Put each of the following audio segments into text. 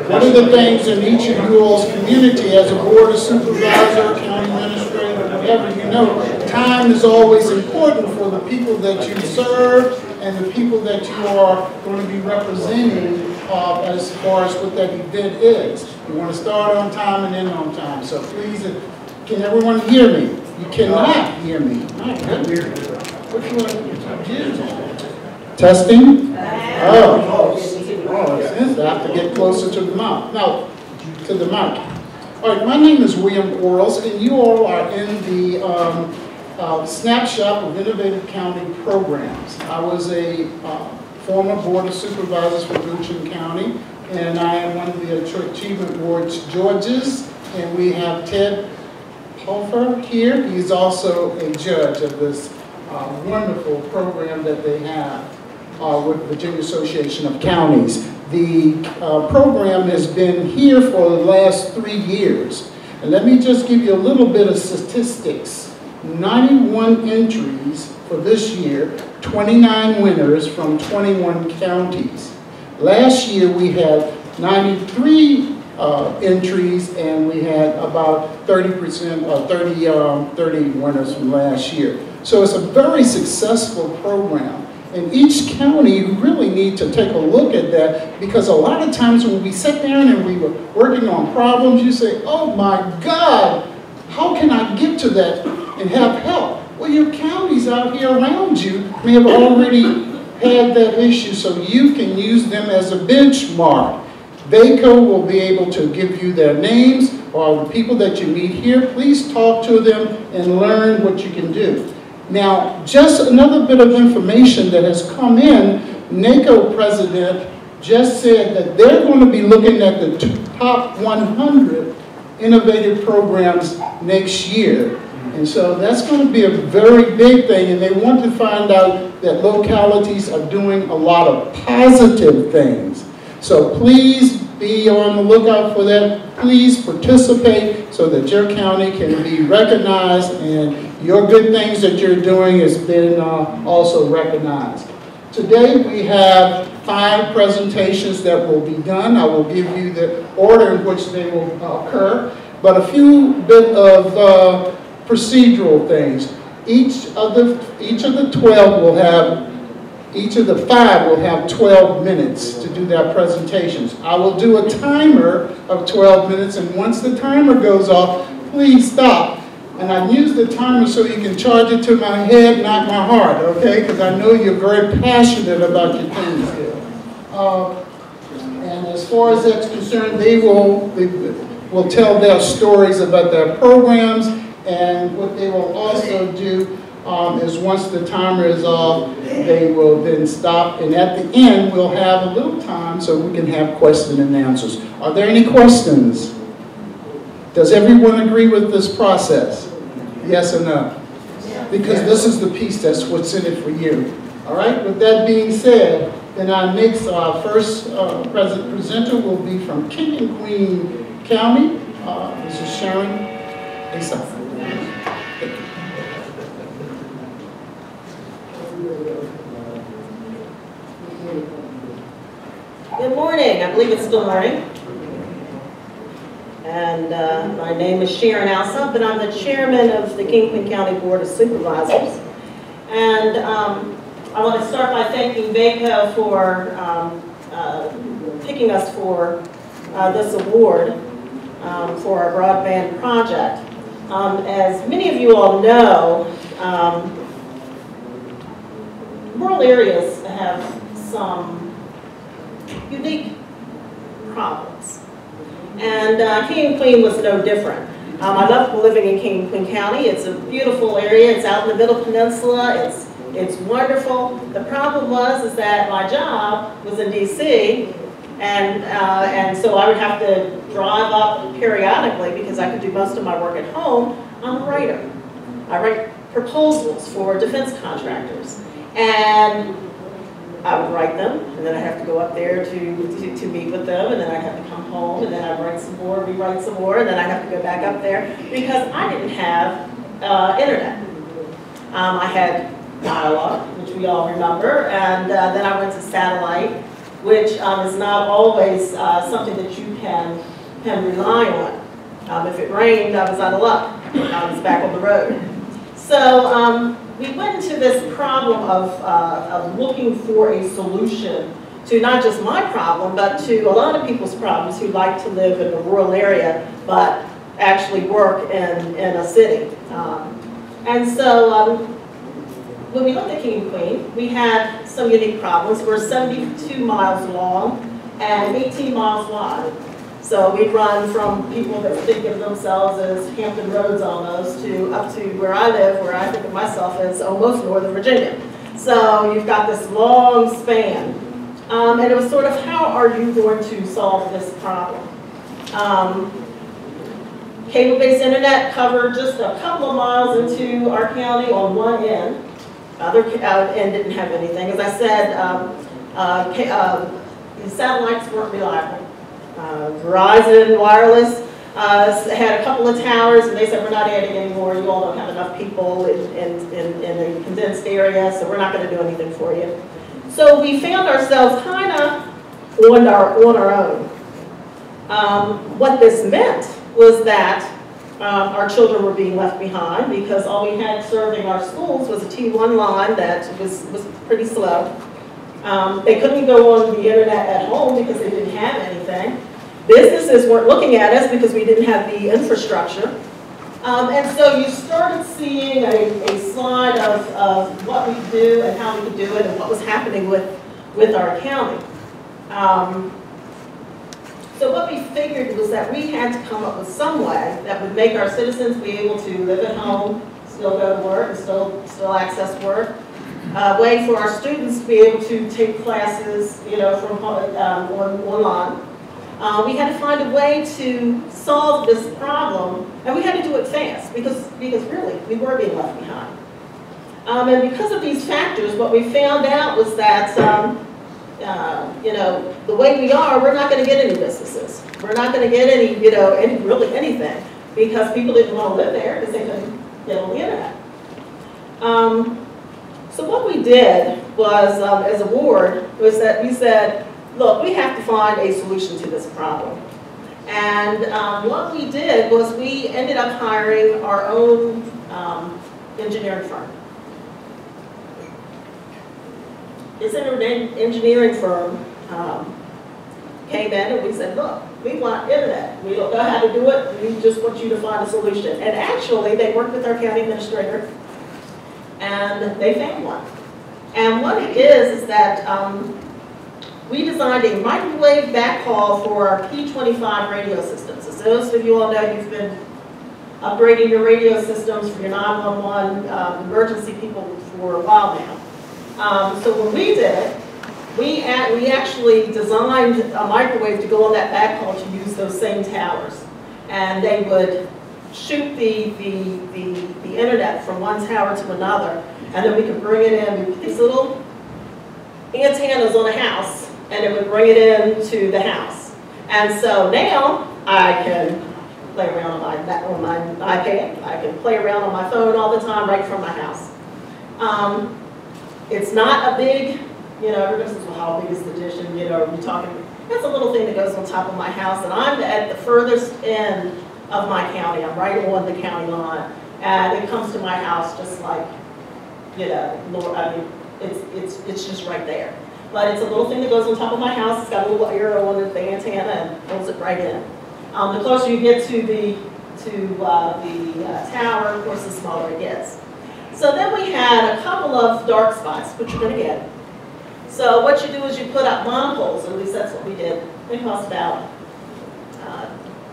One of the things in each of you all's community, as a board of supervisor, county administrator, whatever, you know, time is always important for the people that you serve and the people that you are going to be representing as far as what that event is. You want to start on time and end on time. So please, can everyone hear me? You cannot hear me. My goodness. Which one did you use? Testing? Oh, I have to get closer to the mic. No, to the mic. All right, my name is William Quarles, and you all are in the snapshot of Innovative County Programs. I was a former Board of Supervisors for Luchin County, and I am one of the Achievement Board's judges, and we have Ted Hofer here. He's also a judge of this wonderful program that they have with Virginia Association of Counties. The program has been here for the last 3 years. And let me just give you a little bit of statistics. 91 entries for this year, 29 winners from 21 counties. Last year we had 93 entries, and we had about 30% or 30 winners from last year. So it's a very successful program. In each county, you really need to take a look at that, because a lot of times when we sit down and we were working on problems, you say, oh my God, how can I get to that and have help? Well, your counties out here around you may have already had that issue, so you can use them as a benchmark. VACo will be able to give you their names, or the people that you meet here. Please talk to them and learn what you can do. Now, just another bit of information that has come in, NACO president just said that they're going to be looking at the top 100 innovative programs next year. And so that's going to be a very big thing, and they want to find out that localities are doing a lot of positive things. So please be on the lookout for that. Please participate so that your county can be recognized and your good things that you're doing has been also recognized. Today we have 5 presentations that will be done. I will give you the order in which they will occur, but a few bit of procedural things. Each of the 12 will have, each of the 5 will have 12 minutes to do their presentations. I will do a timer of 12 minutes, and once the timer goes off, please stop. And I use the timer so you can charge it to my head, not my heart, okay? Because I know you're very passionate about your things here. And as far as that's concerned, they will tell their stories about their programs, and what they will also do is once the timer is off, they will then stop, and at the end we'll have a little time so we can have questions and answers. Are there any questions? Does everyone agree with this process? Yes or no? Because this is the piece that's what's in it for you. All right, with that being said, then our first presenter will be from King and Queen County. This is Sharon Asa. Good morning. I believe it's still morning. And my name is Sharon Alsop, and I'm the chairman of the King and Queen County Board of Supervisors. And I want to start by thanking VACo for picking us for this award for our broadband project. As many of you all know, rural areas have some unique problems. And King and Queen was no different. I love living in King and Queen County. It's a beautiful area. It's out in the Middle Peninsula. It's wonderful. The problem is that my job was in DC, and so I would have to drive up periodically because I could do most of my work at home. I'm a writer. I write proposals for defense contractors, and I would write them, and then I have to go up there to meet with them, and then I have to come home, and then I write some more, rewrite some more, and then I have to go back up there because I didn't have internet. I had dial-up, which we all remember, and then I went to satellite, which is not always something that you can rely on. If it rained, I was out of luck. I was back on the road. So we went into this problem of looking for a solution to not just my problem, but to a lot of people's problems who like to live in a rural area, but actually work in a city. And so when we looked at King and Queen, we had some unique problems. We're 72 miles long and 18 miles wide. So we run from people that think of themselves as Hampton Roads almost to up to where I live, where I think of myself as almost Northern Virginia. So you've got this long span. And it was sort of, how are you going to solve this problem? Cable-based internet covered just a couple of miles into our county on one end. Other end didn't have anything. As I said, the satellites weren't reliable. Verizon Wireless had a couple of towers, and they said, we're not adding anymore. You all don't have enough people in a condensed area, so we're not going to do anything for you. So we found ourselves kind of on our own. What this meant was that our children were being left behind because all we had serving our schools was a T1 line that was pretty slow. They couldn't go on the internet at home because they didn't have anything. Businesses weren't looking at us because we didn't have the infrastructure. And so you started seeing a slide of what we do and how we could do it and what was happening with our county. So what we figured was that we had to come up with some way that would make our citizens be able to live at home, still go to work, and still access work. A way for our students to be able to take classes, from online. We had to find a way to solve this problem, and we had to do it fast because really we were being left behind. And because of these factors, what we found out was that the way we are, we're not going to get any businesses. We're not going to get any, really anything, because people didn't want to live there because they couldn't get on the internet. So what we did was, as a board, was that we said, look, we have to find a solution to this problem. And what we did was we ended up hiring our own engineering firm. This engineering firm came in and we said, look, we want internet. We don't know how to do it. We just want you to find a solution. And actually, they worked with our county administrator, and they found one. And what it is that we designed a microwave backhaul for our P25 radio systems. As those of you all know, you've been upgrading your radio systems for your 911 emergency people for a while now. So when we did it, we actually designed a microwave to go on that backhaul to use those same towers. And they would shoot the internet from one tower to another, and then we could bring it in. We put these little antennas on a house, and it would bring it into the house. And so now I can play around on my iPad. I can play around on my phone all the time right from my house. It's not a big, everybody says, well, how big is the dish? And, we're talking, that's a little thing that goes on top of my house, and I'm at the furthest end of my county. I'm right on the county line, and it comes to my house just like, Lord, I mean, it's just right there. But it's a little thing that goes on top of my house. It's got a little arrow on the antenna and pulls it right in. The closer you get to the tower, of course, the smaller it gets. So then we had a couple of dark spots, which you're going to get. So what you do is you put up monopoles, at least that's what we did. They cost about,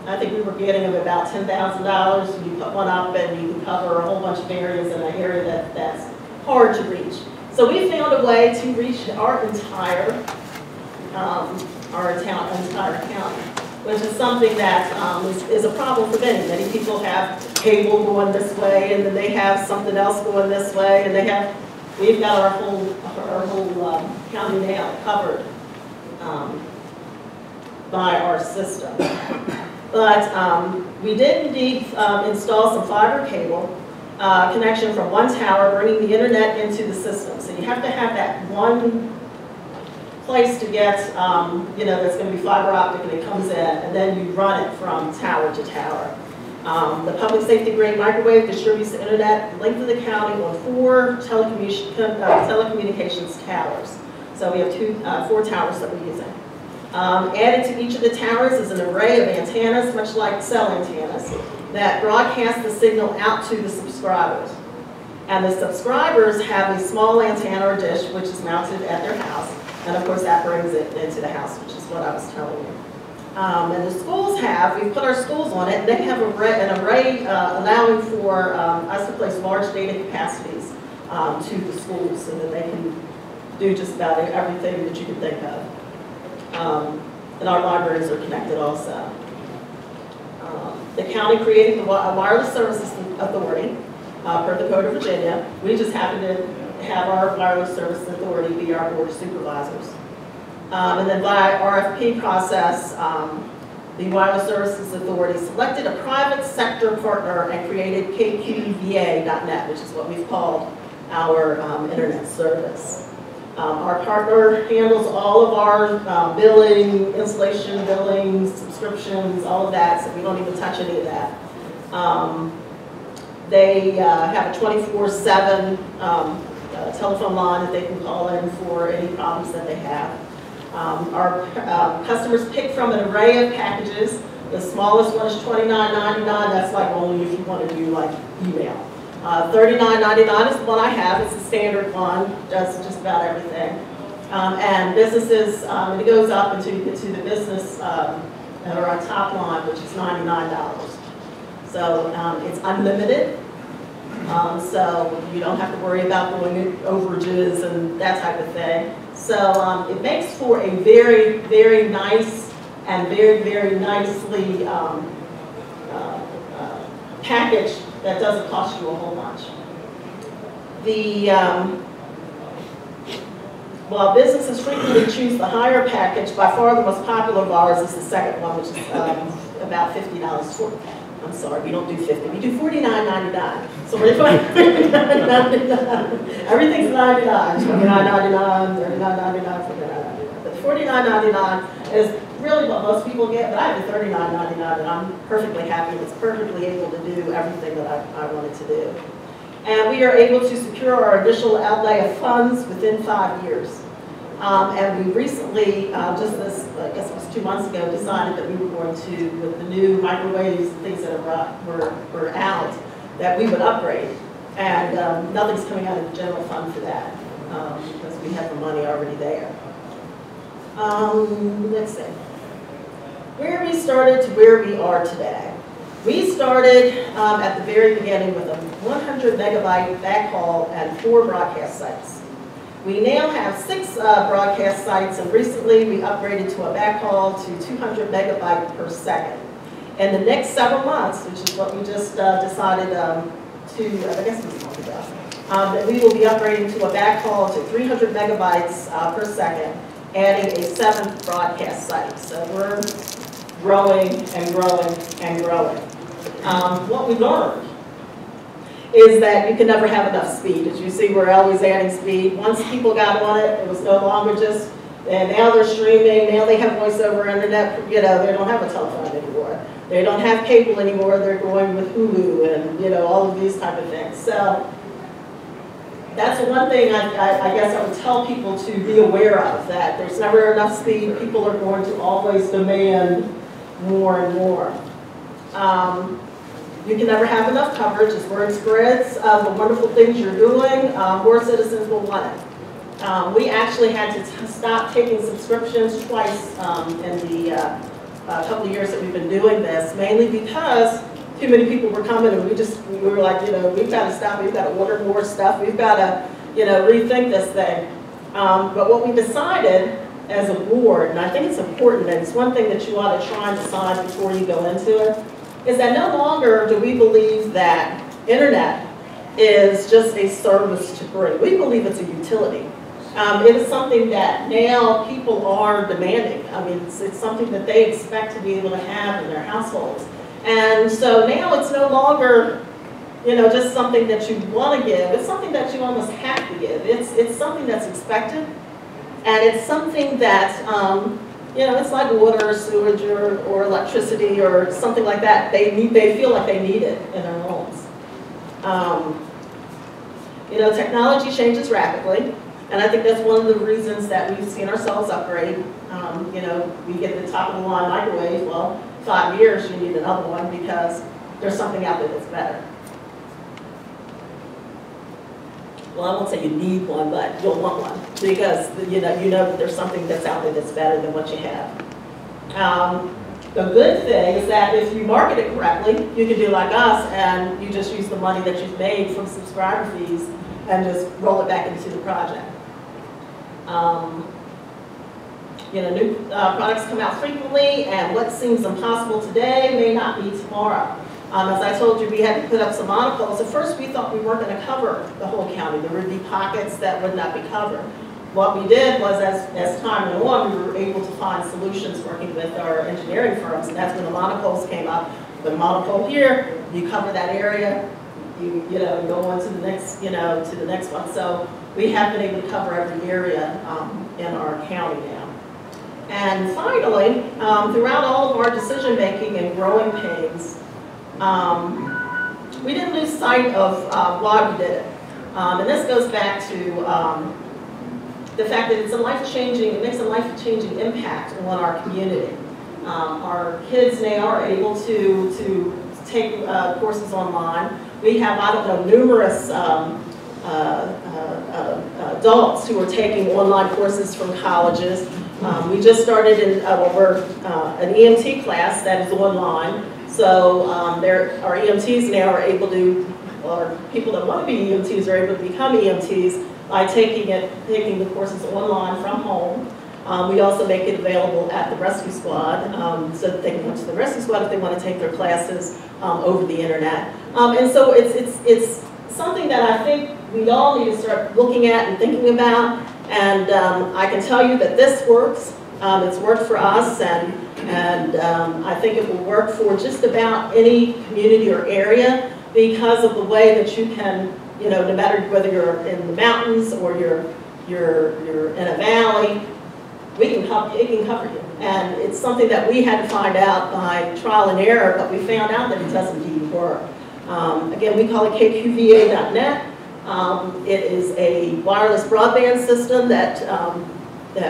I think we were getting them about $10,000. You put one up and you can cover a whole bunch of areas in an area that's hard to reach. So we found a way to reach our entire county, which is something that is a problem for many. Many people have cable going this way, and then they have something else going this way, and we've got our whole county now covered by our system. But we did indeed install some fiber cable connection from one tower, bringing the internet into the system. So you have to have that one place to get, you know, that's going to be fiber optic, and it comes in, and then you run it from tower to tower. The public safety grade microwave distributes the internet linked to the county on 4 telecommunications towers. So we have 4 towers that we're using. Added to each of the towers is an array of antennas, much like cell antennas, that broadcast the signal out to the subscribers. And the subscribers have a small antenna or dish which is mounted at their house, and of course that brings it into the house, which is what I was telling you. And the schools we've put our schools on it, and they have an array allowing for us to place large data capacities to the schools so that they can do just about everything that you can think of. And our libraries are connected also. The county created the Wireless Services Authority per the Code of Virginia. We just happen to have our Wireless Services Authority be our board of supervisors. And then by RFP process, the Wireless Services Authority selected a private sector partner and created KQVA.net, which is what we've called our internet service. Our partner handles all of our billing, installation billing, subscriptions, all of that, so we don't even touch any of that. They have a 24/7 telephone line that they can call in for any problems that they have. Our customers pick from an array of packages. The smallest one is $29.99. That's like only if you want to do like email. $39.99 is the one I have. It's a standard one. Does just about everything. And businesses, and it goes up until you get to the business or our top line, which is $99. So it's unlimited. So you don't have to worry about going overages and that type of thing. So it makes for a very, very nice and very, very nicely package that doesn't cost you a whole bunch. While businesses frequently choose the higher package, by far the most popular of ours is the second one, which is about $50. I'm sorry, we don't do 50. We do $49.99. So we're $49.99. Everything's $99. $29.99, $39.99, $49.99. But $49.99 is really what most people get, but I have the $39.99, and I'm perfectly happy. It's perfectly able to do everything that I wanted to do. And we are able to secure our initial outlay of funds within 5 years. And we recently, just this, I guess it was 2 months ago, decided that we were going to, with the new microwaves and things that were out, that we would upgrade. And nothing's coming out of the general fund for that, because we have the money already there. Let's see. Where we started to where we are today. We started at the very beginning with a 100 megabyte backhaul and 4 broadcast sites. We now have 6 broadcast sites, and recently we upgraded to a backhaul to 200 megabyte per second. In the next several months, which is what we just decided to, I guess it was a month ago, that we will be upgrading to a backhaul to 300 megabytes per second, adding a 7th broadcast site. So we're growing and growing and growing. What we learned is that you can never have enough speed. As you see, we're always adding speed. Once people got on it, it was no longer just, and now they're streaming, now they have voice over internet, you know, they don't have a telephone anymore. They don't have cable anymore, they're going with Hulu and, you know, all of these type of things. So that's one thing I guess I would tell people to be aware of, that there's never enough speed. People are going to always demand more and more. You can never have enough coverage. As word spreads of the wonderful things you're doing, more citizens will want it. We actually had to stop taking subscriptions twice in the couple of years that we've been doing this, mainly because too many people were coming, and we were like, you know, we've got to stop, we've got to order more stuff, we've got to, you know, rethink this thing. But what we decided as a board, and I think it's important, and it's one thing that you ought to try and decide before you go into it, is that no longer do we believe that internet is just a service to bring. We believe it's a utility. It is something that now people are demanding. I mean, it's something that they expect to be able to have in their households. And so now it's no longer, you know, just something that you want to give. It's something that you almost have to give. It's something that's expected And it's something that, you know, it's like water or sewage or electricity or something like that. They feel like they need it in their homes. You know, technology changes rapidly, and I think that's one of the reasons that we've seen ourselves upgrade. You know, we get the top of the line microwave. Well, 5 years you need another one because there's something out there that's better. Well, I won't say you need one, but you'll want one because you know that there's something that's out there that's better than what you have. The good thing is that if you market it correctly, you can do like us and you just use the money that you've made from subscriber fees and just roll it back into the project. You know, new products come out frequently, and what seems impossible today may not be tomorrow. As I told you, we had to put up some monopoles. At first, we thought we weren't going to cover the whole county. There would be pockets that would not be covered. What we did was, as time went on, we were able to find solutions working with our engineering firms, and that's when the monopoles came up. The monopole here, you cover that area, you know, go on to the next, to the next one. So we have been able to cover every area in our county now. And finally, throughout all of our decision making and growing pains, we didn't lose sight of why we did it. And this goes back to the fact that it makes a life-changing impact on our community. Our kids now are able to take courses online. We have, I don't know, numerous adults who are taking online courses from colleges. We just started an EMT class that is online. So our EMTs now are able to, or people that want to be EMTs are able to become EMTs by taking the courses online from home. We also make it available at the rescue squad so that they can go to the rescue squad if they want to take their classes over the internet. And so it's something that I think we all need to start looking at and thinking about. And I can tell you that this works. It's worked for us, and I think it will work for just about any community or area because of the way that you can, no matter whether you're in the mountains or you're in a valley, it can cover you. And it's something that we had to find out by trial and error, but we found out that it does indeed work. Again, we call it kqva.net. It is a wireless broadband system that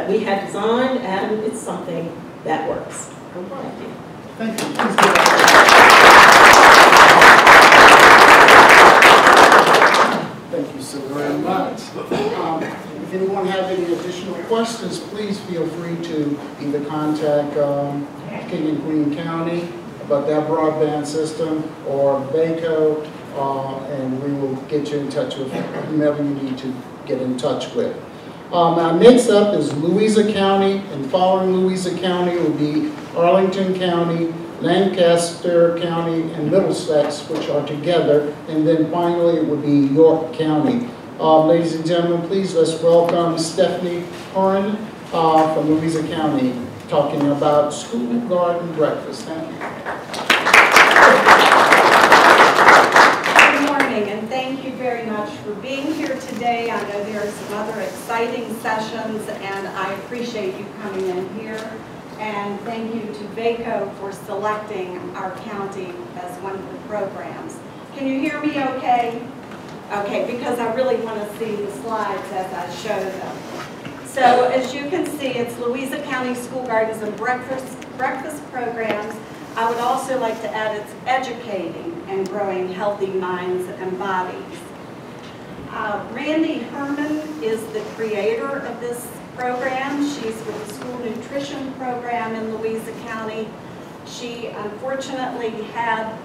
we had designed, and it's something that works. Thank you. Thank you. Thank you so very much. If anyone have any additional questions, please feel free to either contact King and Queen County about that broadband system or VACo, and we will get you in touch with whomever you need to get in touch with. Now next up is Louisa County, and following Louisa County will be Arlington County, Lancaster County, and Middlesex, which are together, and then finally it would be York County. Ladies and gentlemen, please let's welcome Stephanie Horan from Louisa County, talking about school garden breakfast. Thank you. And thank you very much for being here today. I know there are some other exciting sessions, and I appreciate you coming in here. And thank you to VACo for selecting our county as one of the programs. Can you hear me okay? Okay, because I really want to see the slides as I show them. So as you can see, it's Louisa County School Gardens and Breakfast programs. I would also like to add it's educating and growing healthy minds and bodies. Randy Herman is the creator of this program. She's with the school nutrition program in Louisa County. She unfortunately had,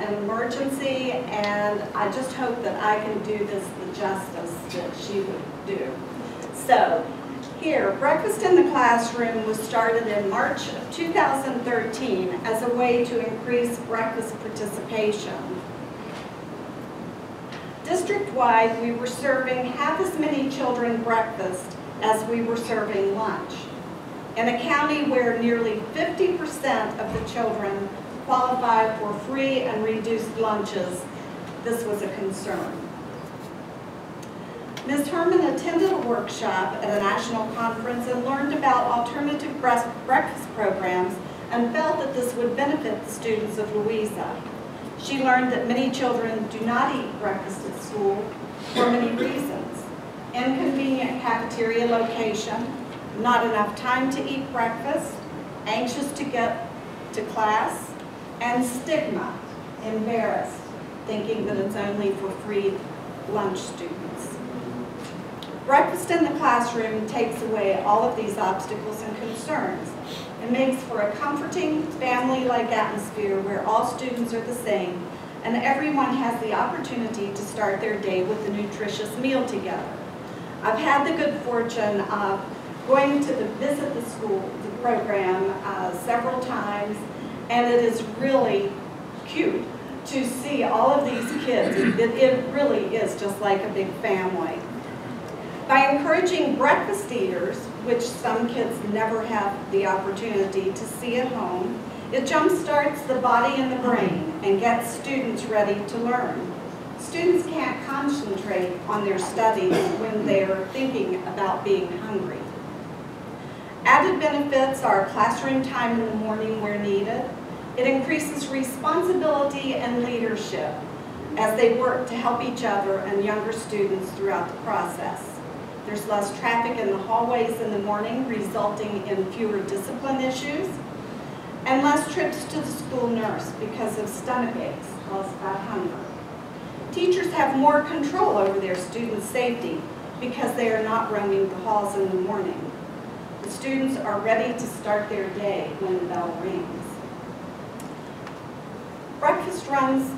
an emergency, and I just hope that I can do this the justice that she would do. So, here, Breakfast in the Classroom was started in March of 2013 as a way to increase breakfast participation. District-wide, we were serving half as many children breakfast as we were serving lunch. In a county where nearly 50% of the children qualify for free and reduced lunches, this was a concern. Ms. Herman attended a workshop at a national conference and learned about alternative breakfast programs and felt that this would benefit the students of Louisa. She learned that many children do not eat breakfast at school for many reasons. Inconvenient cafeteria location, not enough time to eat breakfast, anxious to get to class, and stigma, embarrassed, thinking that it's only for free lunch students. Breakfast in the classroom takes away all of these obstacles and concerns. It makes for a comforting, family-like atmosphere where all students are the same and everyone has the opportunity to start their day with a nutritious meal together. I've had the good fortune of going to visit the school, the program, several times, and it is really cute to see all of these kids. It really is just like a big family. By encouraging breakfast eaters, which some kids never have the opportunity to see at home, it jumpstarts the body and the brain and gets students ready to learn. Students can't concentrate on their studies when they're thinking about being hungry. Added benefits are classroom time in the morning where needed. It increases responsibility and leadership as they work to help each other and younger students throughout the process. There's less traffic in the hallways in the morning, resulting in fewer discipline issues, and less trips to the school nurse because of stomach aches caused by hunger. Teachers have more control over their students' safety because they are not roaming the halls in the morning. The students are ready to start their day when the bell rings.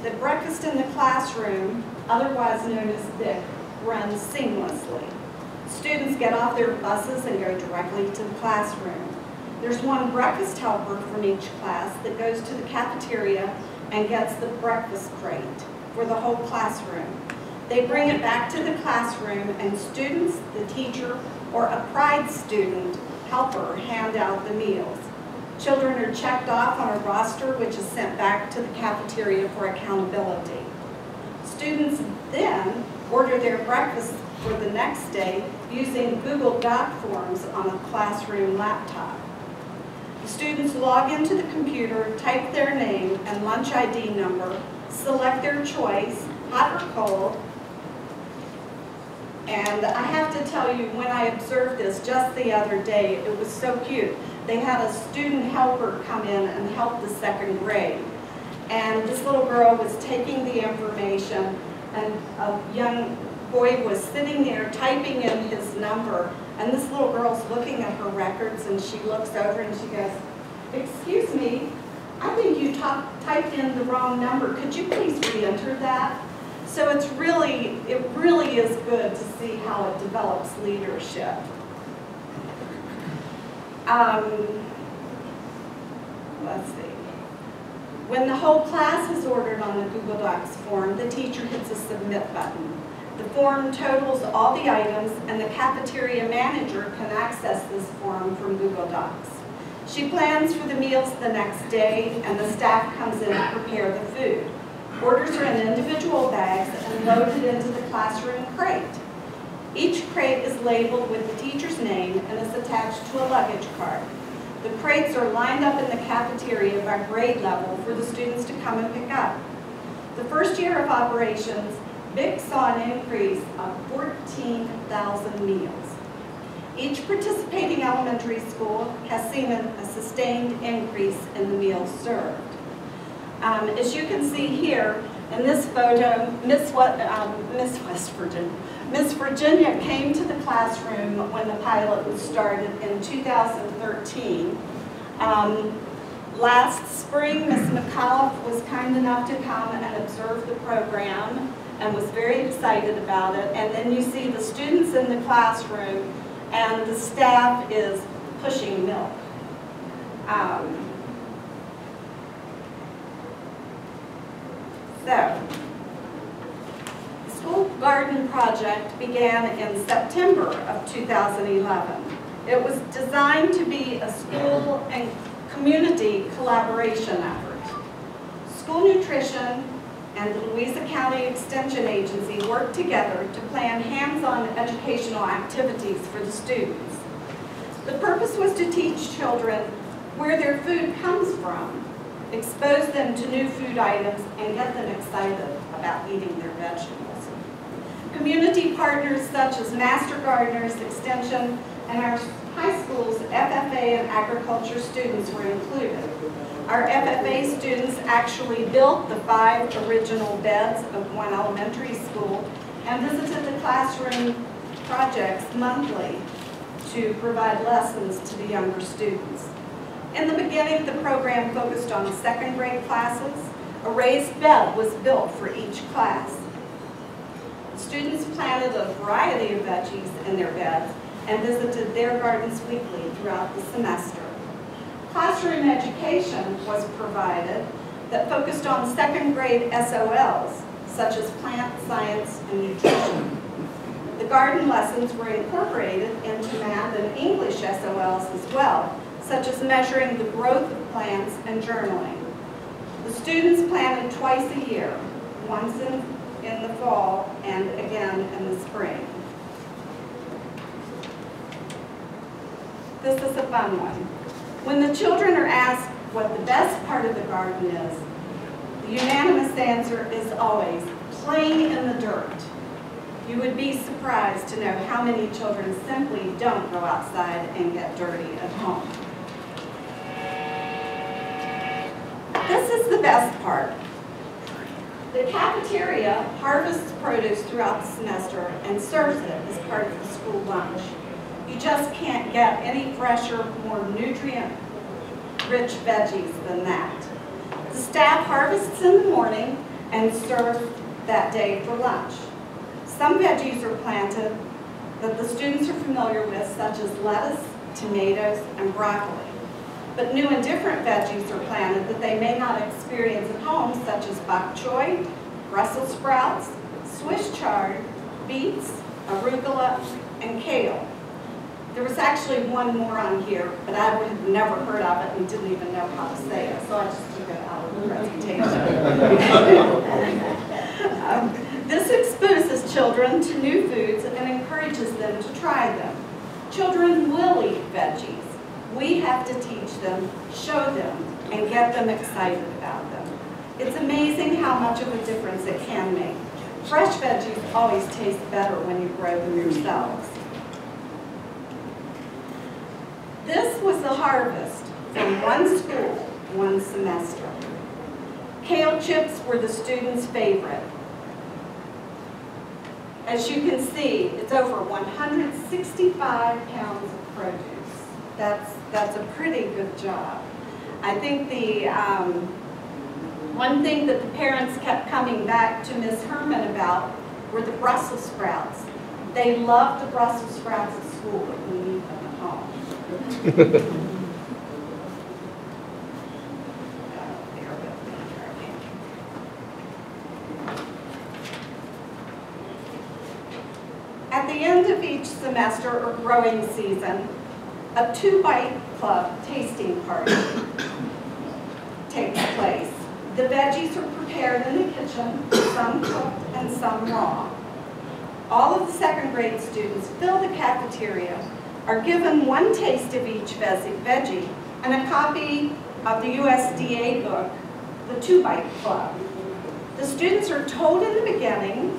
The breakfast in the classroom, otherwise known as VACo, runs seamlessly. Students get off their buses and go directly to the classroom. There's one breakfast helper from each class that goes to the cafeteria and gets the breakfast crate for the whole classroom. They bring it back to the classroom and students, the teacher, or a pride student helper hand out the meals. Children are checked off on a roster which is sent back to the cafeteria for accountability. Students then order their breakfast for the next day using Google Doc forms on a classroom laptop. The students log into the computer, type their name and lunch ID number, select their choice, hot or cold, and I have to tell you, when I observed this just the other day, it was so cute. They had a student helper come in and help the second grade. And this little girl was taking the information, and a young boy was sitting there typing in his number, and this little girl's looking at her records, and she looks over and she goes, "Excuse me, I think you typed in the wrong number. Could you please re-enter that?" So it really is good to see how it develops leadership. Let's see. When the whole class is ordered on the Google Docs form, the teacher hits a submit button. The form totals all the items, and the cafeteria manager can access this form from Google Docs. She plans for the meals the next day, and the staff comes in to prepare the food. Orders are in individual bags and loaded into the classroom crate. Each crate is labeled with the teacher's name and is attached to a luggage cart. The crates are lined up in the cafeteria by grade level for the students to come and pick up. The first year of operations, VACo saw an increase of 14,000 meals. Each participating elementary school has seen a sustained increase in the meals served. As you can see here in this photo, Miss Virginia came to the classroom when the pilot was started in 2013. Last spring, Ms. McAuliffe was kind enough to come and observe the program and was very excited about it. And then you see the students in the classroom and the staff is pushing milk. So, the school garden project began in September of 2011. It was designed to be a school and community collaboration effort. School nutrition, and the Louisa County Extension Agency worked together to plan hands-on educational activities for the students. The purpose was to teach children where their food comes from, expose them to new food items, and get them excited about eating their vegetables. Community partners such as Master Gardeners, Extension, and our high school's FFA and agriculture students were included. Our FFA students actually built the 5 original beds of one elementary school and visited the classroom projects monthly to provide lessons to the younger students. In the beginning, the program focused on second grade classes. A raised bed was built for each class. Students planted a variety of veggies in their beds and visited their gardens weekly throughout the semester. Classroom education was provided that focused on second grade SOLs, such as plant science and nutrition. The garden lessons were incorporated into math and English SOLs as well, such as measuring the growth of plants and journaling. The students planted twice a year, once in the fall and again in the spring. This is a fun one. When the children are asked what the best part of the garden is, the unanimous answer is always playing in the dirt. You would be surprised to know how many children simply don't go outside and get dirty at home. This is the best part. The cafeteria harvests produce throughout the semester and serves it as part of the school lunch. You just can't get any fresher, more nutrient-rich veggies than that. The staff harvests in the morning and serves that day for lunch. Some veggies are planted that the students are familiar with, such as lettuce, tomatoes, and broccoli. But new and different veggies are planted that they may not experience at home, such as bok choy, Brussels sprouts, Swiss chard, beets, arugula, and kale. There was actually one more on here, but I would have never heard of it and didn't even know how to say it, so I just took it out of the presentation. This exposes children to new foods and encourages them to try them. Children will eat veggies. We have to teach them, show them, and get them excited about them. It's amazing how much of a difference it can make. Fresh veggies always taste better when you grow them yourselves. This was the harvest from one school, one semester. Kale chips were the students' favorite. As you can see, it's over 165 pounds of produce. That's a pretty good job. I think the one thing that the parents kept coming back to Ms. Herman about were the Brussels sprouts. They loved the Brussels sprouts at school, but we need them at home. At the end of each semester or growing season, a 2-bite club tasting party takes place. The veggies are prepared in the kitchen, some cooked and some raw. All of the second grade students fill the cafeteria, are given one taste of each veggie and a copy of the USDA book, the 2-Bite Club. The students are told in the beginning,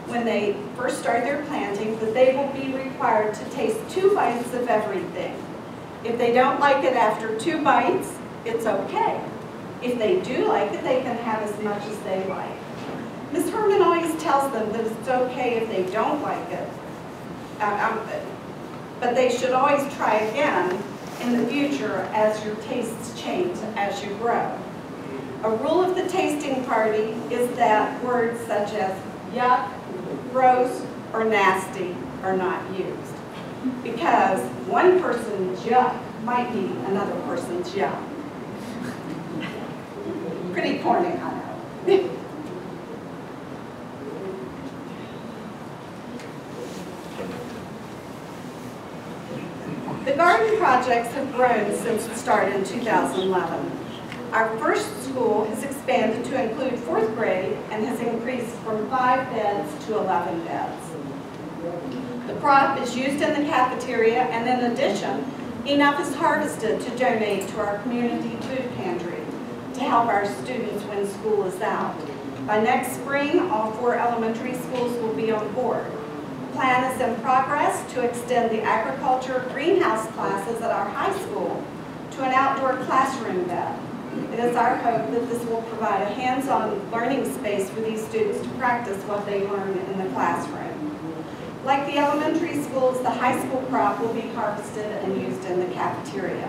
when they first start their planting, that they will be required to taste 2 bites of everything. If they don't like it after 2 bites, it's okay. If they do like it, they can have as much as they like. Ms. Herman always tells them that it's okay if they don't like it, but they should always try again in the future as your tastes change as you grow. A rule of the tasting party is that words such as yuck, gross, or nasty are not used, because one person's yuck might be another person's yuck. Pretty corny, I know. The garden projects have grown since the start in 2011. Our first school has expanded to include 4th grade and has increased from 5 beds to 11 beds. The crop is used in the cafeteria, and in addition, enough is harvested to donate to our community food pantry to help our students when school is out. By next spring, all 4 elementary schools will be on board. The plan is in progress to extend the agriculture greenhouse classes at our high school to an outdoor classroom bed. It is our hope that this will provide a hands-on learning space for these students to practice what they learn in the classroom. Like the elementary schools, the high school crop will be harvested and used in the cafeteria.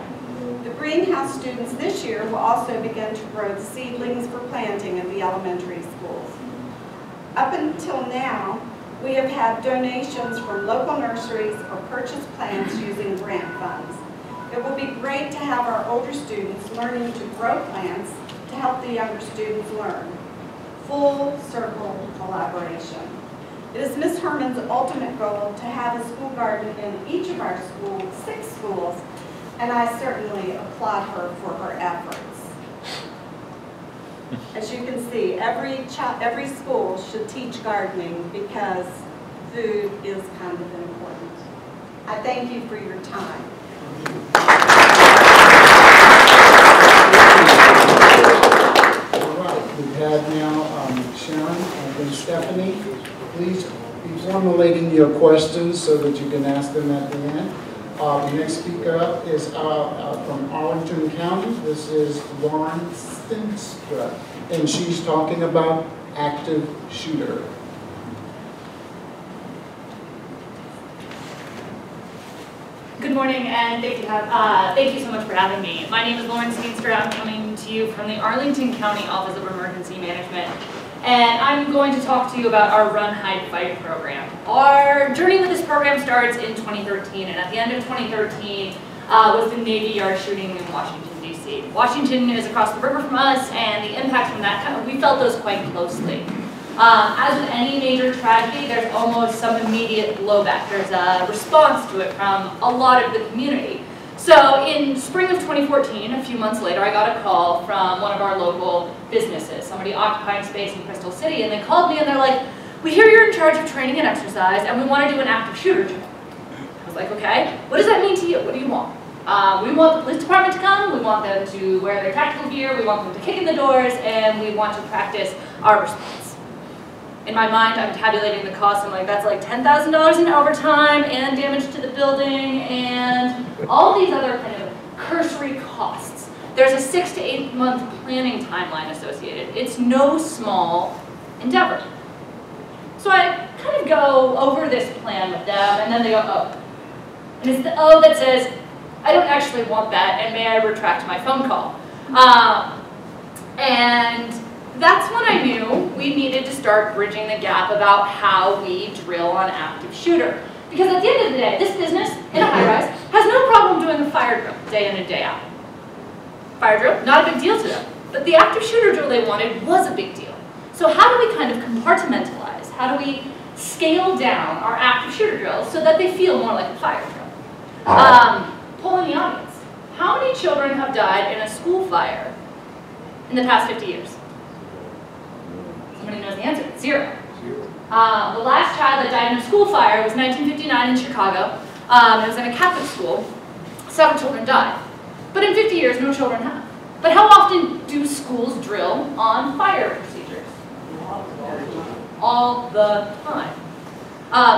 The greenhouse students this year will also begin to grow the seedlings for planting in the elementary schools. Up until now, we have had donations from local nurseries or purchased plants using grant funds. It will be great to have our older students learning to grow plants to help the younger students learn. Full circle collaboration. It is Ms. Herman's ultimate goal to have a school garden in each of our schools, 6 schools, and I certainly applaud her for her efforts. As you can see, every school should teach gardening because food is kind of important. I thank you for your time. All right, we've had now Sharon and then Stephanie. Please be formulating your questions so that you can ask them at the end. The next speaker up is from Arlington County. This is Lauren Stinstra, and she's talking about active shooter. Good morning, and thank you so much for having me. My name is Lauren Stinstra. I'm coming to you from the Arlington County Office of Emergency Management. And I'm going to talk to you about our Run, Hide, Fight program. Our journey with this program starts in 2013, and at the end of 2013 was the Navy Yard shooting in Washington, D.C. Washington is across the river from us, and the impact from that, we felt those quite closely. As with any major tragedy, there's almost some immediate blowback. There's a response to it from a lot of the community. So in spring of 2014, a few months later, I got a call from one of our local businesses, somebody occupying space in Crystal City, and they called me and they're like, we hear you're in charge of training and exercise, and we want to do an active shooter drill. I was like, okay, what does that mean to you? What do you want? We want the police department to come, we want them to wear their tactical gear, we want them to kick in the doors, and we want to practice our response. In my mind, I'm tabulating the cost. I'm like, that's like $10,000 in overtime and damage to the building and all these other kind of cursory costs. There's a 6 to 8 month planning timeline associated. It's no small endeavor. So I kind of go over this plan with them, and then they go, oh. And it's the oh that says, I don't actually want that, and may I retract my phone call. And that's when I knew we needed to start bridging the gap about how we drill on active shooter. Because at the end of the day, this business in a high-rise has no problem doing a fire drill day in and day out. Fire drill, not a big deal to them. But the active shooter drill they wanted was a big deal. So how do we kind of compartmentalize? How do we scale down our active shooter drills so that they feel more like a fire drill? Poll in the audience. How many children have died in a school fire in the past 50 years? Somebody knows the answer. 0. The last child that died in a school fire was 1959 in Chicago. It was in a Catholic school. 7 children died. But in 50 years, no children have. But how often do schools drill on fire procedures? All the time.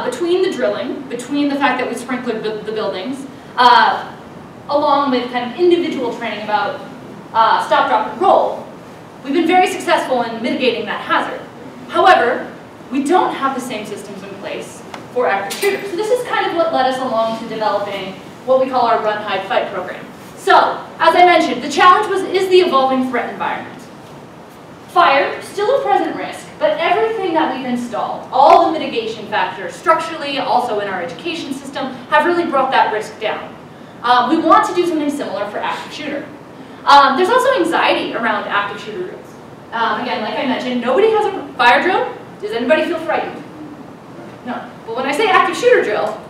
Between the drilling, between the fact that we sprinklered the buildings, along with kind of individual training about stop, drop, and roll, we've been very successful in mitigating that hazard. However, we don't have the same systems in place for active shooters. So this is kind of what led us along to developing what we call our Run, Hide, Fight program. So, as I mentioned, the challenge is the evolving threat environment. Fire, still a present risk, but everything that we've installed, all the mitigation factors, structurally, also in our education system, have really brought that risk down. We want to do something similar for active shooter. There's also anxiety around active shooter drills. Again, like I mentioned, nobody has a fire drill. Does anybody feel frightened? No. But when I say active shooter drill,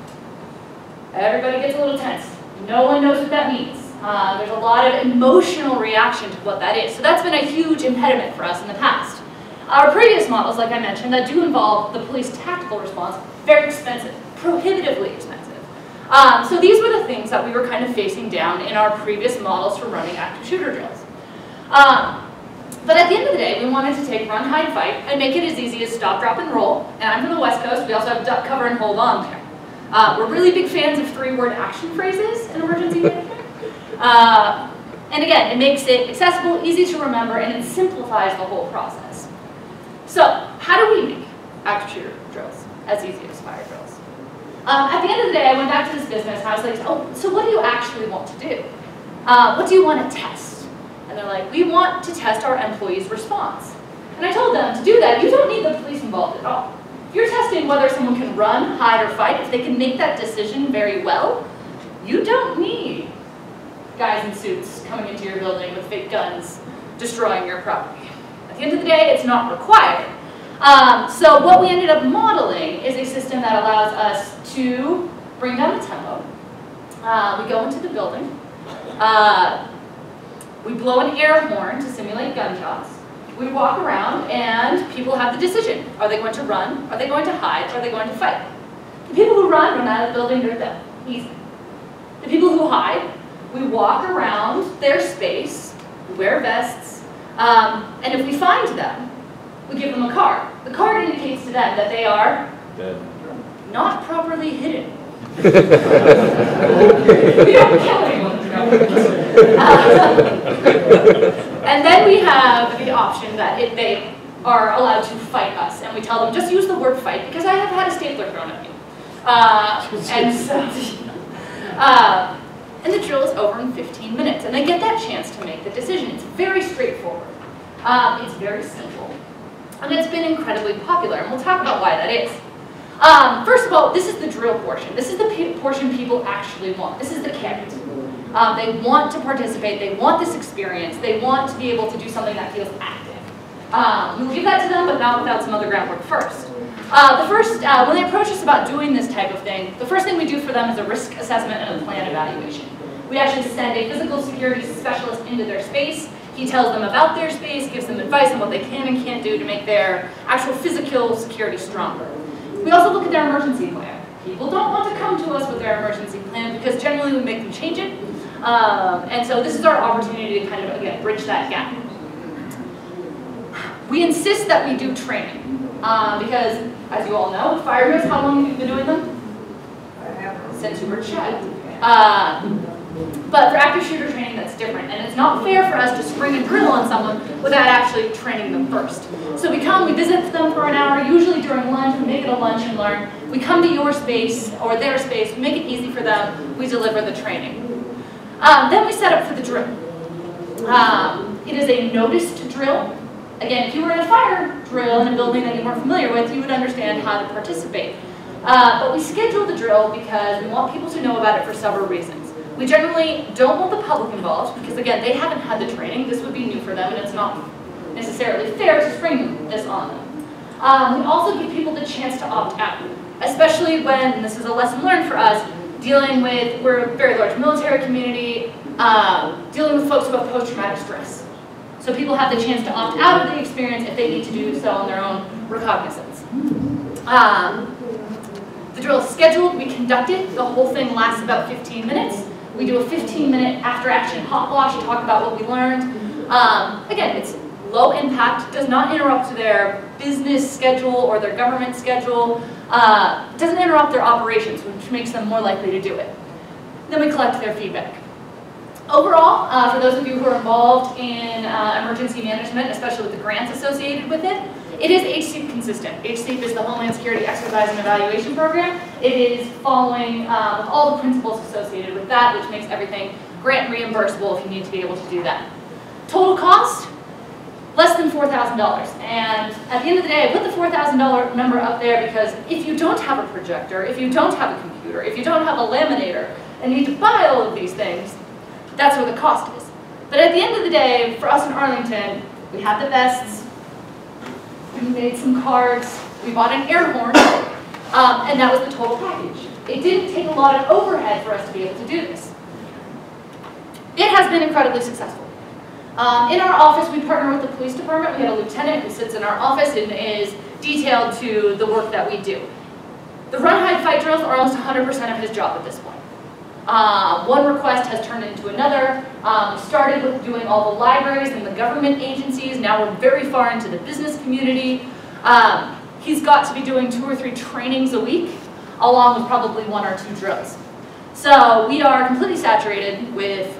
everybody gets a little tense. No one knows what that means. There's a lot of emotional reaction to what that is. So that's been a huge impediment for us in the past. Our previous models, like I mentioned, that do involve the police tactical response, very expensive, prohibitively expensive. So these were the things that we were kind of facing down in our previous models for running active shooter drills. But at the end of the day, we wanted to take run, hide, fight, and make it as easy as stop, drop, and roll. And I'm from the West Coast. We also have duck, cover, and hold on there. We're really big fans of three-word action phrases in emergency management. And again, it makes it accessible, easy to remember, and it simplifies the whole process. So, how do we make active shooter drills as easy as fire drills? At the end of the day, I went back to this business and I was like, oh, so what do you actually want to do? What do you want to test? And they're like, we want to test our employees' response. And I told them, to do that, you don't need the police involved at all. If you're testing whether someone can run, hide, or fight, if they can make that decision very well, you don't need guys in suits coming into your building with fake guns, destroying your property. At the end of the day, it's not required. So what we ended up modeling is a system that allows us to bring down the tempo. We go into the building. We blow an air horn to simulate gunshots. We walk around and people have the decision. Are they going to run? Are they going to hide? Are they going to fight? The people who run out of the building, they're dead. Easy. The people who hide, we walk around their space, we wear vests, and if we find them, we give them a card. The card indicates to them that they are dead. Not properly hidden. We don't kill anyone. And then we have the option that if they are allowed to fight us, and we tell them, just use the word fight, because I have had a stapler thrown at me. And the drill is over in 15 minutes, and they get that chance to make the decision. It's very straightforward. It's very simple. And it's been incredibly popular, and we'll talk about why that is. First of all, this is the drill portion. This is the portion people actually want. This is the carrot. They want to participate. They want this experience. They want to be able to do something that feels active. We'll give that to them, but not without some other groundwork first. When they approach us about doing this type of thing, the first thing we do for them is a risk assessment and a plan evaluation. We actually send a physical security specialist into their space. He tells them about their space, gives them advice on what they can and can't do to make their actual physical security stronger. We also look at their emergency plan. People don't want to come to us with their emergency plan because generally we make them change it. And so this is our opportunity to kind of, again, bridge that gap. We insist that we do training because, as you all know, fire drills, how long have you been doing them? Since you were a child. But for active shooter training, that's different. And it's not fair for us to spring a drill on someone without actually training them first. So we come, we visit them for an hour, usually during lunch, we make it a lunch and learn. We come to your space or their space, we make it easy for them, we deliver the training. Then we set up for the drill. It is a noticed drill. Again, if you were in a fire drill in a building that you weren't familiar with, you would understand how to participate. But we schedule the drill because we want people to know about it for several reasons. We generally don't want the public involved because, again, they haven't had the training. This would be new for them, and it's not necessarily fair to spring this on them. We also give people the chance to opt out, especially when, and this is a lesson learned for us, dealing with, we're a very large military community, dealing with folks who have post-traumatic stress. So people have the chance to opt out of the experience if they need to do so on their own recognizance. The drill is scheduled, we conduct it, the whole thing lasts about 15 minutes. We do a 15-minute after-action hot wash to talk about what we learned. Again, it's low impact, does not interrupt their business schedule or their government schedule, doesn't interrupt their operations, which makes them more likely to do it. Then we collect their feedback. Overall, for those of you who are involved in emergency management, especially with the grants associated with it, it is HSEEP consistent. HSEEP is the Homeland Security Exercise and Evaluation Program. It is following all the principles associated with that, which makes everything grant reimbursable if you need to be able to do that. Total cost, less than $4,000. And at the end of the day, I put the $4,000 number up there because if you don't have a projector, if you don't have a computer, if you don't have a laminator, and need to buy all of these things, that's where the cost is. But at the end of the day, for us in Arlington, we had the vests, we made some cards, we bought an air horn, and that was the total package. It didn't take a lot of overhead for us to be able to do this. it has been incredibly successful. In our office, we partner with the police department. We have a lieutenant who sits in our office and is detailed to the work that we do. The run, hide, fight drills are almost 100% of his job at this point. One request has turned into another. We started with doing all the libraries and the government agencies. Now we're very far into the business community. He's got to be doing 2 or 3 trainings a week, along with probably 1 or 2 drills. So we are completely saturated with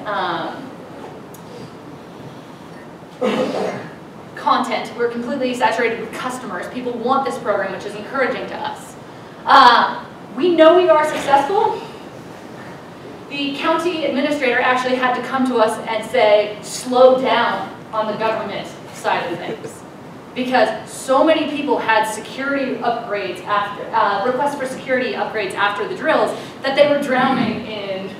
content. We're completely saturated with customers. People want this program, which is encouraging to us. We know we are successful. The county administrator actually had to come to us and say, slow down on the government side of things. Because so many people had security upgrades after, requests for security upgrades after the drills, that they were drowning in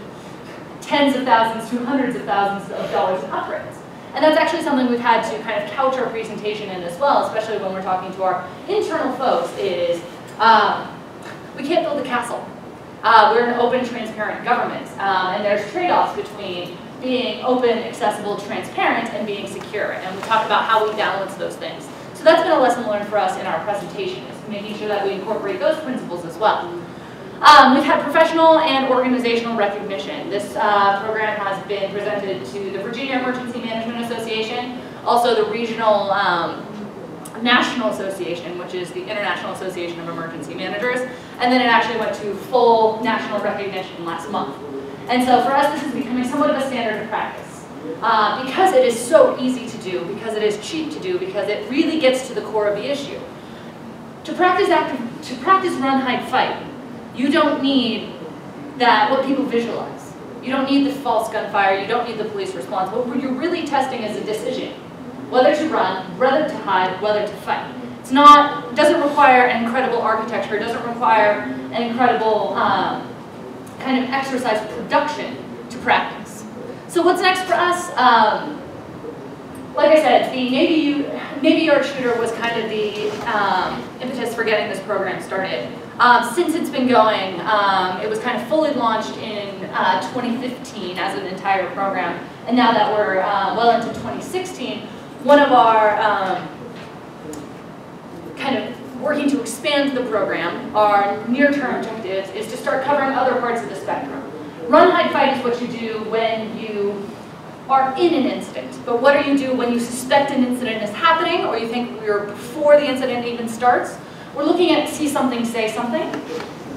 tens of thousands to hundreds of thousands of dollars in upgrades. And that's actually something we've had to kind of couch our presentation in as well, especially when we're talking to our internal folks, is we can't build a castle. We're an open, transparent government, and there's trade-offs between being open, accessible, transparent, and being secure. And we talk about how we balance those things. So that's been a lesson learned for us in our presentation, is making sure that we incorporate those principles as well. We've had professional and organizational recognition. This program has been presented to the Virginia Emergency Management Association, also the Regional National Association, which is the International Association of Emergency Managers, and then it actually went to full national recognition last month. And so for us, this is becoming somewhat of a standard of practice. Because it is so easy to do, because it is cheap to do, because it really gets to the core of the issue. To practice run, hide, fight, you don't need what people visualize. You don't need the false gunfire, you don't need the police response. What you're really testing is a decision. Whether to run, whether to hide, whether to fight. It doesn't require an incredible architecture, it doesn't require an incredible kind of exercise production to practice. So what's next for us? Like I said, the Navy Yard shooter was kind of the impetus for getting this program started. Since it's been going, it was kind of fully launched in 2015 as an entire program, and now that we're well into 2016, one of our kind of working to expand the program, our near-term objectives is to start covering other parts of the spectrum. Run, hide, fight is what you do when you are in an incident, but what do you do when you suspect an incident is happening, or you think you're before the incident even starts? We're looking at see something, say something.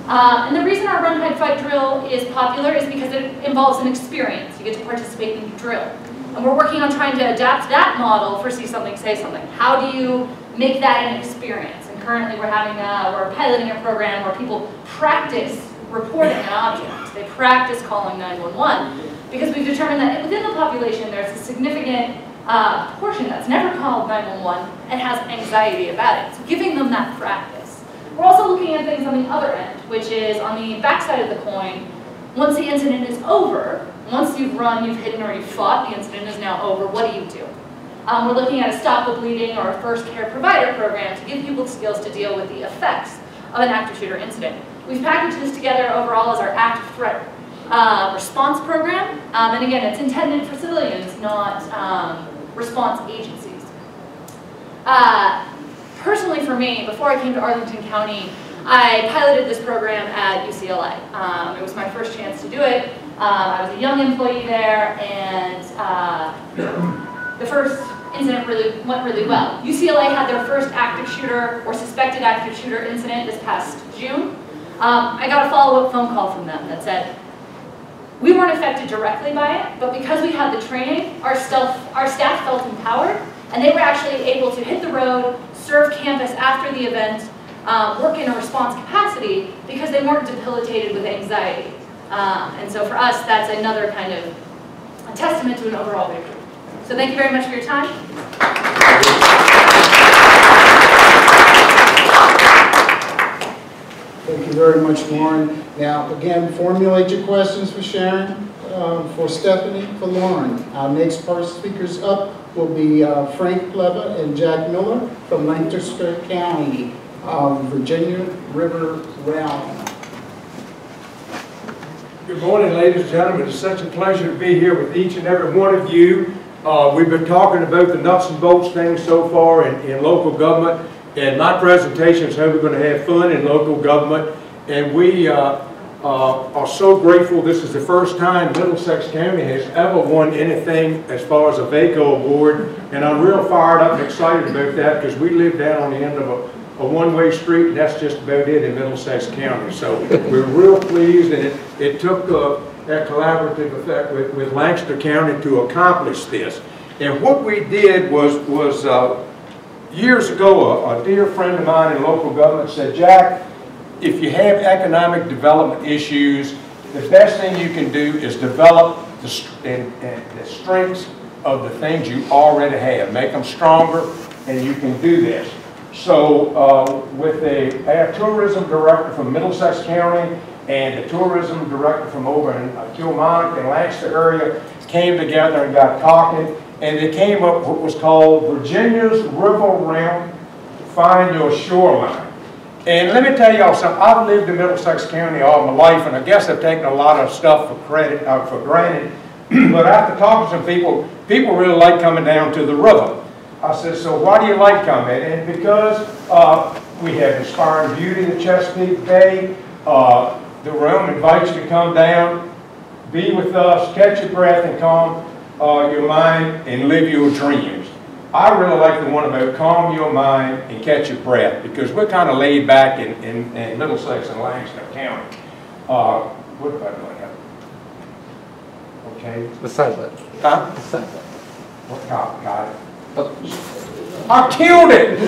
And the reason our run, hide, fight drill is popular is because it involves an experience. You get to participate in the drill. And we're working on trying to adapt that model for see something, say something. How do you make that an experience? And currently we're piloting a program where people practice reporting an object. They practice calling 911 because we've determined that within the population there's a significant portion that's never called 911 and has anxiety about it. So giving them that practice. We're also looking at things on the other end, which is on the back side of the coin. Once the incident is over, once you've run, you've hidden, or you've fought, the incident is now over, what do you do? We're looking at a stop the bleeding or a first care provider program to give people skills to deal with the effects of an active shooter incident. We've packaged this together overall as our active threat response program, and again, it's intended for civilians, not response agencies. Personally for me, before I came to Arlington County, I piloted this program at UCLA. It was my first chance to do it. I was a young employee there, and the first incident went really well. UCLA had their first active shooter or suspected active shooter incident this past June. I got a follow-up phone call from them that said, we weren't affected directly by it, but because we had the training, our staff felt empowered, and they were actually able to hit the road, serve campus after the event, work in a response capacity because they weren't debilitated with anxiety. And so for us, that's another kind of a testament to an overall victory. So thank you very much for your time. Thank you very much, Lauren. Now, again, formulate your questions for Sharon, for Stephanie, for Lauren. Our next speakers up will be Frank Pleva and Jack Miller from Lancaster County, Virginia River Realm. Good morning, ladies and gentlemen. It's such a pleasure to be here with each and every one of you. We've been talking about the nuts and bolts things so far in local government, and my presentation is how we're going to have fun in local government. And we are so grateful. This is the first time Middlesex County has ever won anything as far as a VACo award, and I'm real fired up and excited about that because we live down on the end of a one-way street, and that's just about it in Middlesex County. So we're real pleased, and it took that collaborative effect with Lancaster County to accomplish this. And what we did was years ago, a dear friend of mine in local government said, Jack, if you have economic development issues, the best thing you can do is develop the strengths of the things you already have. Make them stronger, and you can do this. So with our tourism director from Middlesex County and the tourism director from over in Kilmarnock and Lancaster area came together and got talking, and they came up with what was called Virginia's River Realm, Find Your Shoreline. And let me tell y'all something, I've lived in Middlesex County all my life, and I guess I've taken a lot of stuff for granted, but after talking to some people, people really like coming down to the river. I said, so why do you like coming? And because we have inspiring beauty in Chesapeake Bay, the realm invites you to come down, be with us, catch your breath and calm your mind and live your dreams. I really like the one about calm your mind and catch your breath because we're kind of laid back in Middlesex and Lancaster County. What if I don't have? Okay. Beside that. Huh? Beside that. What got it? I killed it!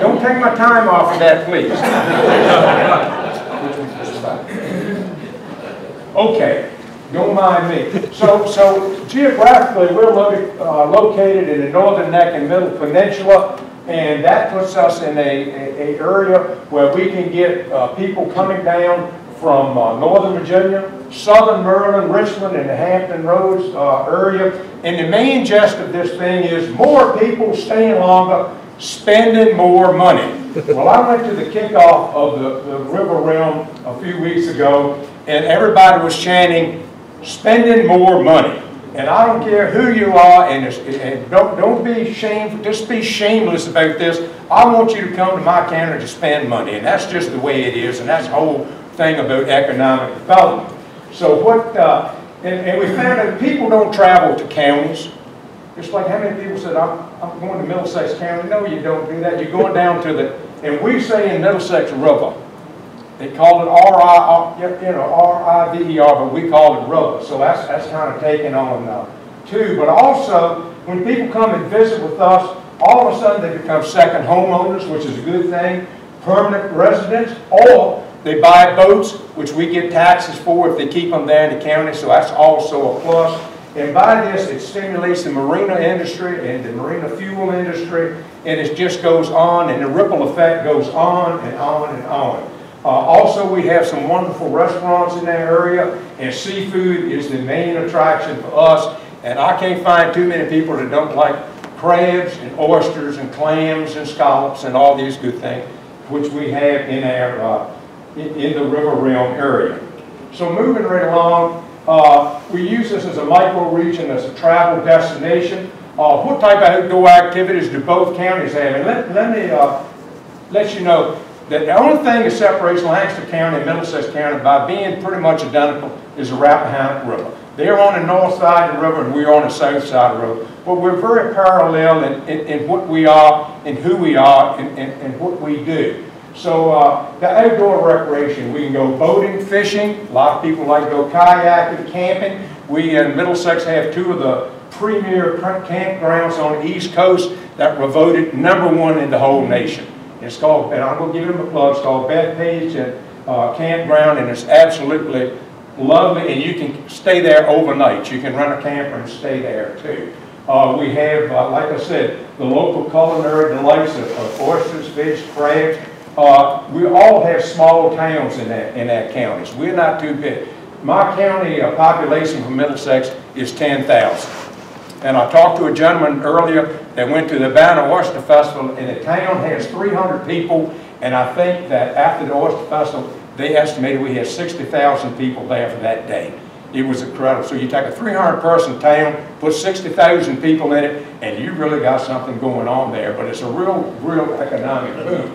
Don't take my time off of that, please. Okay, don't mind me. So geographically, we're located in the northern neck and middle peninsula, and that puts us in a area where we can get people coming down from Northern Virginia, Southern Maryland, Richmond, and the Hampton Roads area. And the main gist of this thing is more people staying longer, spending more money. Well, I went to the kickoff of the River Realm a few weeks ago, and everybody was chanting, spending more money. And I don't care who you are, and don't be shameful, just be shameless about this. I want you to come to my county to spend money, and that's just the way it is, and that's the whole thing about economic development. So what, and we found that people don't travel to counties. Just like how many people said, I'm going to Middlesex County. No, you don't do that. You're going down to the, and we say in Middlesex River. They call it R-I-V-E-R, but we call it river. So that's kind of taken on too. But also, when people come and visit with us, all of a sudden they become second homeowners, which is a good thing, permanent residents, or they buy boats, which we get taxes for if they keep them there in the county, so that's also a plus. And by this, it stimulates the marina industry and the marina fuel industry, and it just goes on, and the ripple effect goes on and on and on. Also, we have some wonderful restaurants in that area, and seafood is the main attraction for us. And I can't find too many people that don't like crabs and oysters and clams and scallops and all these good things, which we have in our in the River Realm area. So moving right along, we use this as a micro-region, as a travel destination. What type of outdoor activities do both counties have? And let me let you know that the only thing that separates Lancaster County and Middlesex County by being pretty much identical is the Rappahannock River. They're on the north side of the river and we're on the south side of the river. But we're very parallel in what we are and who we are and what we do. So the outdoor recreation, we can go boating, fishing. A lot of people like to go kayaking, camping. We in Middlesex have two of the premier campgrounds on the East Coast that were voted #1 in the whole nation. It's called, and I'm going to give them a plug, it's called Bethpage Campground, and it's absolutely lovely, and you can stay there overnight. You can rent a camper and stay there too. We have, like I said, the local culinary delights of oysters, fish, crabs. We all have small towns in our counties. We're not too big. My county population for Middlesex is 10,000. And I talked to a gentleman earlier that went to the Banner Oyster Festival, and the town has 300 people, and I think that after the Oyster Festival, they estimated we had 60,000 people there for that day. It was incredible. So you take a 300-person town, put 60,000 people in it, and you really got something going on there. But it's a real economic boom.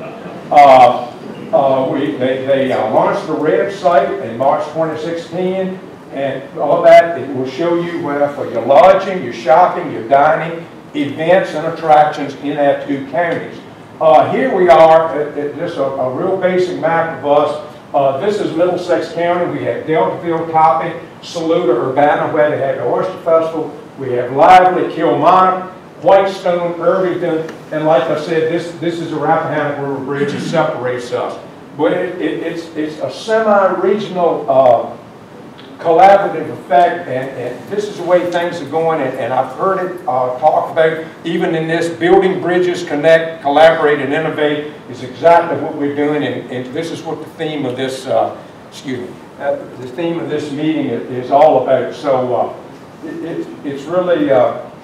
They launched the website in March 2016, and all that, it will show you where for your lodging, your shopping, your dining, events and attractions in our 2 counties. Here we are, just a real basic map of us. This is Middlesex County. We have Deltaville, Topping, Saluda, Urbana, where they have the Oyster Festival. We have Lively, Kilmarnock, Whitestone, Irvington, and like I said, this is the Rappahannock River Bridge that separates us. But it's a semi-regional collaborative effect, and this is the way things are going, and I've heard it talked about even in this Building Bridges, Connect, Collaborate, and Innovate is exactly what we're doing, and this is what the theme of this, the theme of this meeting is all about. So it's really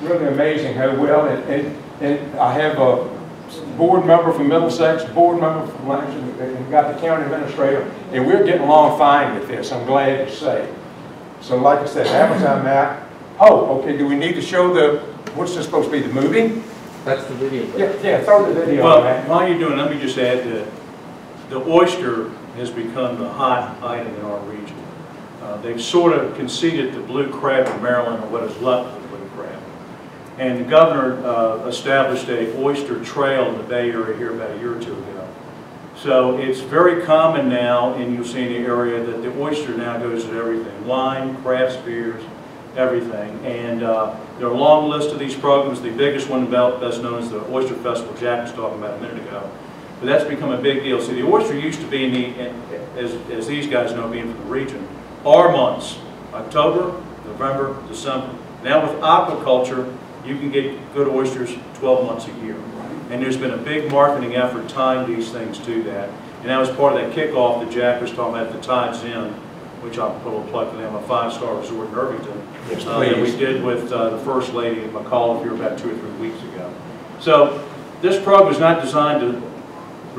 really amazing how well, and I have a board member from Middlesex, board member from Langston, and got the county administrator, and we're getting along fine with this, I'm glad to say. So like I said, Amazon map. Oh, okay, do we need to show what's this supposed to be, the movie? That's the video. Yeah, throw the video on that. While you're doing, let me just add that the oyster has become the hot item in our region. They've sort of conceded the blue crab in Maryland, or what is left of the blue crab. And the governor established a oyster trail in the Bay Area here about a year or 2 ago. So it's very common now, and you'll see in the area, that the oyster now goes to everything. Wine, craft beers, everything. And there are a long list of these programs. The biggest one best known as the Oyster Festival Jack was talking about a minute ago. But that's become a big deal. See, the oyster used to be, as these guys know, being from the region, our months, October, November, December. Now with aquaculture, you can get good oysters 12 months a year. And there's been a big marketing effort tying these things to that. And that was part of that kickoff that Jack was talking about, the Tides Inn, which I'll put a little plug for them, a 5-star resort in Irvington. Yes, that we did with the First Lady of McAuliffe here about 2 or 3 weeks ago. So this program is not designed to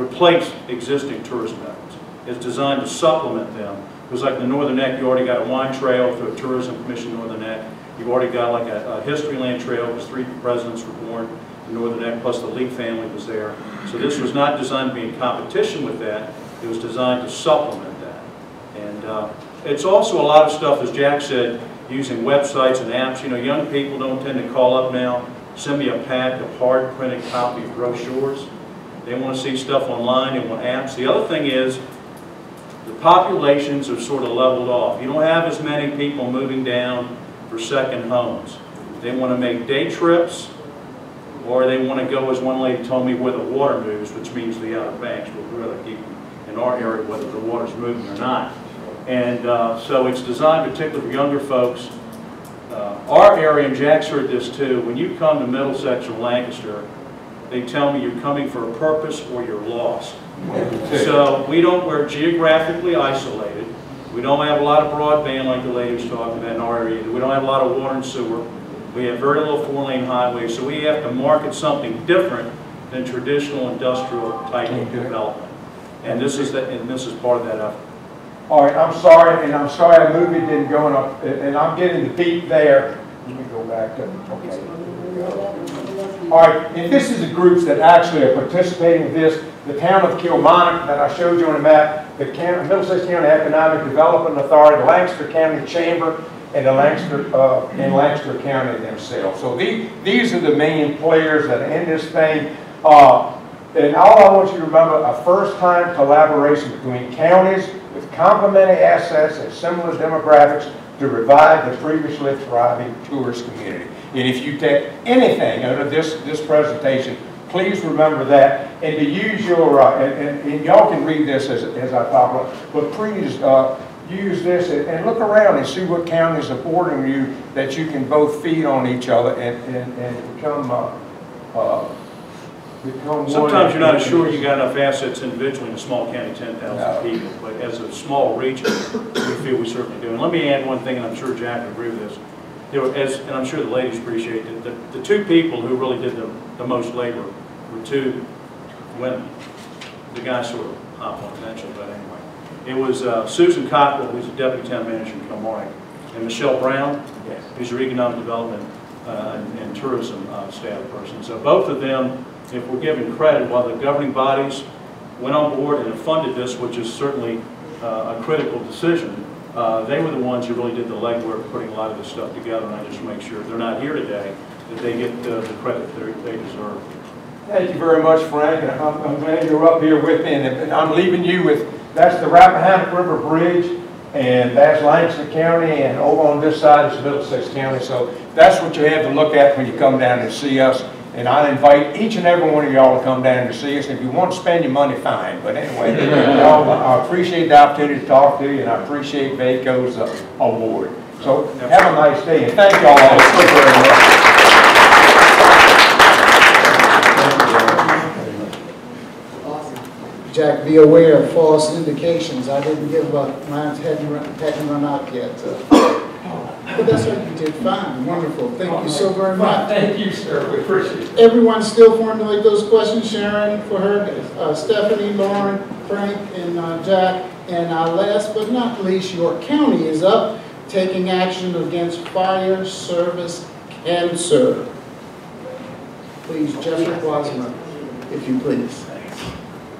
replace existing tourism efforts. It's designed to supplement them. Because like the Northern Neck, you already got a wine trail through a Tourism Commission Northern Neck. You've already got like a history land trail because 3 presidents were born in Northern Neck, plus the Lee family was there. So this was not designed to be in competition with that. It was designed to supplement that. And it's also a lot of stuff, as Jack said, using websites and apps. You know, young people don't tend to call up now, send me a pack of hard printed copy of brochures. They want to see stuff online, they want apps. The other thing is, the populations are sort of leveled off. You don't have as many people moving down for second homes. They want to make day trips, or they want to go, as one lady told me, where the water moves, which means the Outer Banks. We'd rather keep them in our area whether the water's moving or not. And so it's designed particularly for younger folks. Our area, and Jack's heard this too, when you come to Middlesex or Lancaster, they tell me you're coming for a purpose or you're lost. So we're geographically isolated. We don't have a lot of broadband like the lady was talking about in our area. We don't have a lot of water and sewer. We have very little 4-lane highways, so we have to market something different than traditional industrial type of development. And this is part of that effort. All right, I'm sorry our movie didn't go enough, and I'm getting the beat there. Let me go back to, okay. All right, and this is the groups that actually are participating in this. The town of Kilmarnock that I showed you on the map, the Middlesex County Economic Development Authority, the Lancaster County Chamber, and the Lancaster County themselves. So these are the main players that are in this thing. And all I want you to remember, a first-time collaboration between counties with complementary assets and similar demographics to revive the previously thriving tourist community. And if you take anything out of this presentation, please remember that, and to use your, and y'all can read this as I talk about, but please use this and look around and see what counties are bordering you that you can both feed on each other and become Sometimes you're not sure you got enough assets individually in a small county, 10,000 people, but as a small region, we feel we certainly do. And let me add one thing, and I'm sure Jack would agree with this. And I'm sure the ladies appreciate it. The 2 people who really did the most labor were 2 women. The guy sort of hopped on eventually, but anyway. It was Susan Cockrell, who's the Deputy Town Manager in Kilmarnock, and Michelle Brown, who's your Economic Development and Tourism staff person. So both of them, if we're giving credit, while the governing bodies went on board and funded this, which is certainly a critical decision, they were the ones who really did the legwork putting a lot of this stuff together, and I just make sure they're not here today, that they get the credit they deserve. Thank you very much, Frank, and I'm glad you're up here with me, and I'm leaving you with, that's the Rappahannock River Bridge, and that's Langston County, and over on this side is Middlesex County, so that's what you have to look at when you come down and see us. And I invite each and every one of y'all to come down and see us. If you want to spend your money, fine. But anyway, y'all, I appreciate the opportunity to talk to you, and I appreciate VACo's award. So have a nice day, and thank y'all all so very much. Jack, be aware of false indications. I didn't give up. Mine hadn't run out yet. But that's what you did fine. Wonderful. Thank you so very much. Thank you, sir. We appreciate it. Everyone still formulate those questions. Sharon for her, Stephanie, Lauren, Frank, and Jack. And last but not least, York County is up, taking action against fire service cancer. Please, Jeffrey Wasmer, if you please.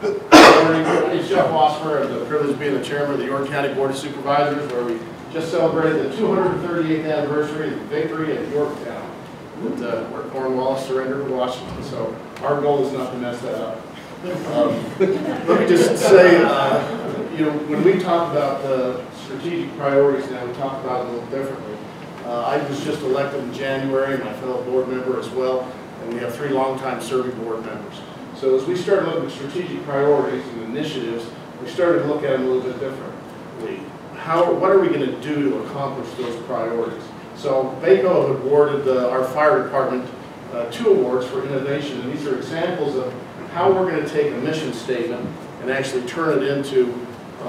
Good morning. It's Jeff Wasmer. I have the privilege of being the chairman of the York County Board of Supervisors, where we just celebrated the 238th anniversary of the victory at Yorktown, where Cornwallis surrendered to Washington. So our goal is not to mess that up. Let me just say, when we talk about the strategic priorities now, we talk about it a little differently. I was just elected in January, my fellow board member as well, and we have 3 longtime serving board members. So as we started looking at strategic priorities and initiatives, we started to look at them a little bit differently. What are we going to do to accomplish those priorities? So VACo have awarded our fire department 2 awards for innovation, and these are examples of how we're going to take a mission statement and actually turn it into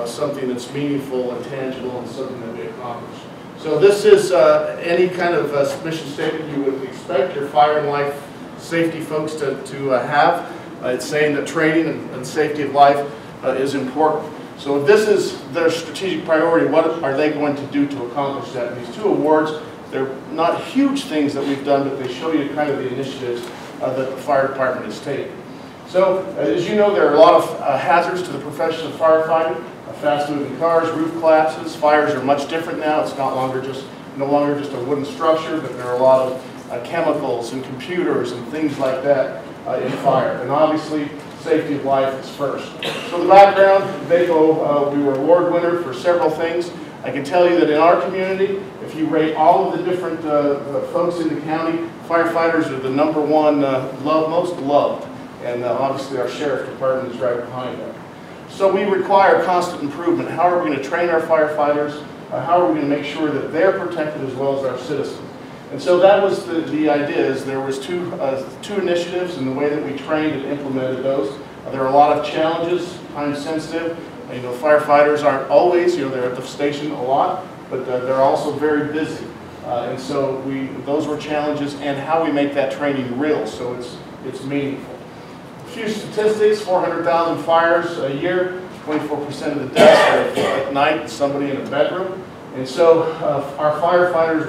something that's meaningful and tangible and something that we accomplish. So this is any kind of mission statement you would expect your fire and life safety folks to have. It's saying that training and safety of life is important. So if this is their strategic priority, what are they going to do to accomplish that? And these 2 awards, they're not huge things that we've done, but they show you kind of the initiatives that the fire department is taking. So as you know, there are a lot of hazards to the profession of firefighting. Fast-moving cars, roof collapses, fires are much different now. It's no longer just a wooden structure, but there are a lot of chemicals and computers and things like that in fire. And obviously, safety of life is first. So the background, VACo, we were award winner for several things. I can tell you that in our community, if you rate all of the different folks in the county, firefighters are the #1 most loved. And obviously our sheriff department is right behind that. So we require constant improvement. How are we going to train our firefighters? How are we going to make sure that they're protected as well as our citizens? And so that was the idea. Is there was two initiatives in the way that we trained and implemented those. There are a lot of challenges, time sensitive. Firefighters aren't always, they're at the station a lot, but they're also very busy. And so those were challenges, and how we make that training real so it's meaningful. A few statistics: 400,000 fires a year, 24% of the deaths are at night, somebody in a bedroom. And so our firefighters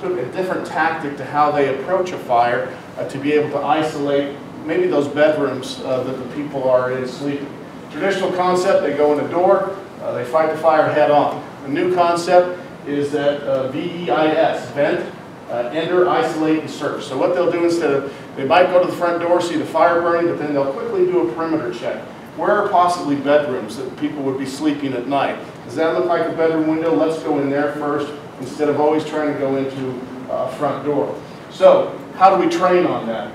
took a different tactic to how they approach a fire to be able to isolate maybe those bedrooms that the people are in sleeping. Traditional concept, they go in a door, they fight the fire head on. The new concept is that VEIS, vent, enter, isolate, and search. So what they'll do instead of, they might go to the front door, see the fire burning, but then they'll quickly do a perimeter check. Where are possibly bedrooms that people would be sleeping at night? Does that look like a bedroom window? Let's go in there first, instead of always trying to go into a front door. So how do we train on that?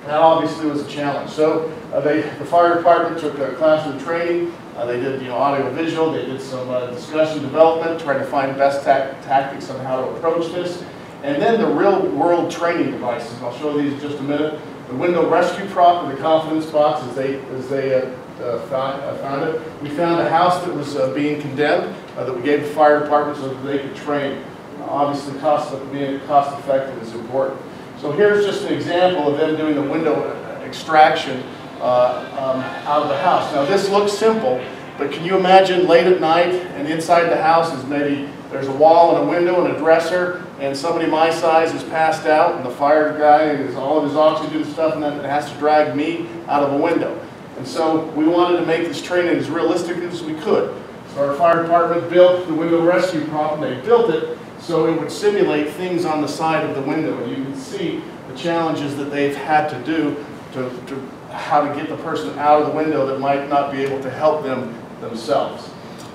That obviously was a challenge. So the fire department took classroom training. They did audio visual. They did some discussion development, trying to find best tactics on how to approach this. And then the real world training devices. I'll show these in just a minute. The window rescue prop and the confidence box, as they found it. We found a house that was being condemned that we gave the fire department so that they could train. Obviously, being cost effective is important. So here's just an example of them doing the window extraction out of the house. Now this looks simple, But can you imagine late at night and inside the house is maybe there's a wall and a window and a dresser, and somebody my size is passed out, and the fire guy is all of his oxygen stuff, and then it has to drag me out of a window. And so we wanted to make this training as realistic as we could. So our fire department built the window rescue problem. They built it so it would simulate things on the side of the window. And you can see the challenges that they've had to do to how to get the person out of the window that might not be able to help them themselves.